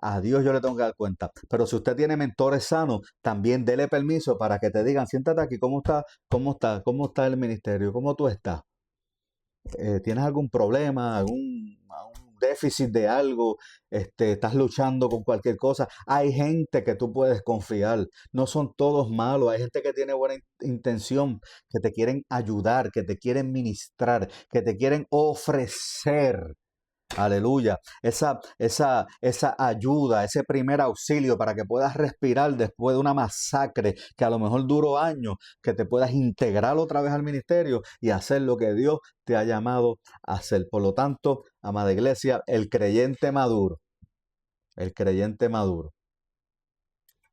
A Dios yo le tengo que dar cuenta. Pero si usted tiene mentores sanos, también dele permiso para que te digan, siéntate aquí, ¿cómo está? ¿Cómo está? ¿Cómo está el ministerio? ¿Cómo tú estás? ¿Tienes algún problema? ¿Algún déficit de algo? ¿Estás luchando con cualquier cosa? Hay gente que tú puedes confiar. No son todos malos. Hay gente que tiene buena intención, que te quieren ayudar, que te quieren ministrar, que te quieren ofrecer. Aleluya. Esa ayuda, ese primer auxilio para que puedas respirar después de una masacre que a lo mejor duró años, que te puedas integrar otra vez al ministerio y hacer lo que Dios te ha llamado a hacer. Por lo tanto, amada iglesia, el creyente maduro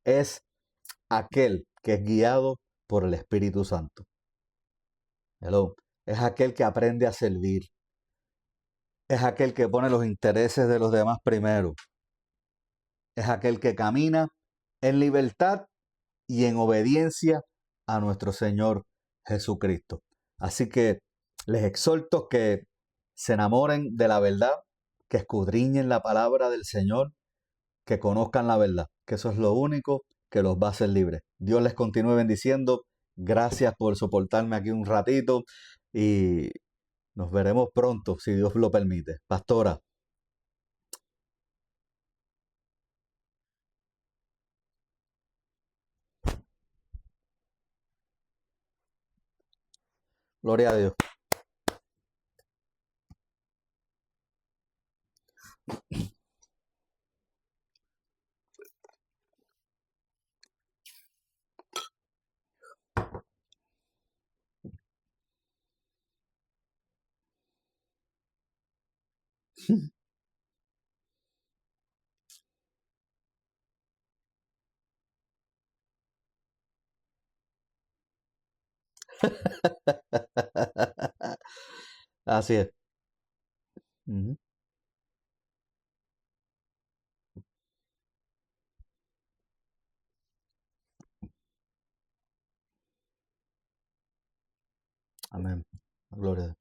es aquel que es guiado por el Espíritu Santo. Hello. Es aquel que aprende a servir. Es aquel que pone los intereses de los demás primero. Es aquel que camina en libertad y en obediencia a nuestro Señor Jesucristo. Así que les exhorto que se enamoren de la verdad, que escudriñen la palabra del Señor, que conozcan la verdad, que eso es lo único que los va a hacer libres. Dios les continúe bendiciendo. Gracias por soportarme aquí un ratito y nos veremos pronto, si Dios lo permite. Pastora, gloria a Dios. Así es. Ujú. Amén. Gloria a Dios.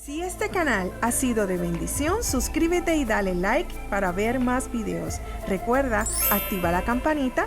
Si este canal ha sido de bendición, suscríbete y dale like para ver más videos. Recuerda, activa la campanita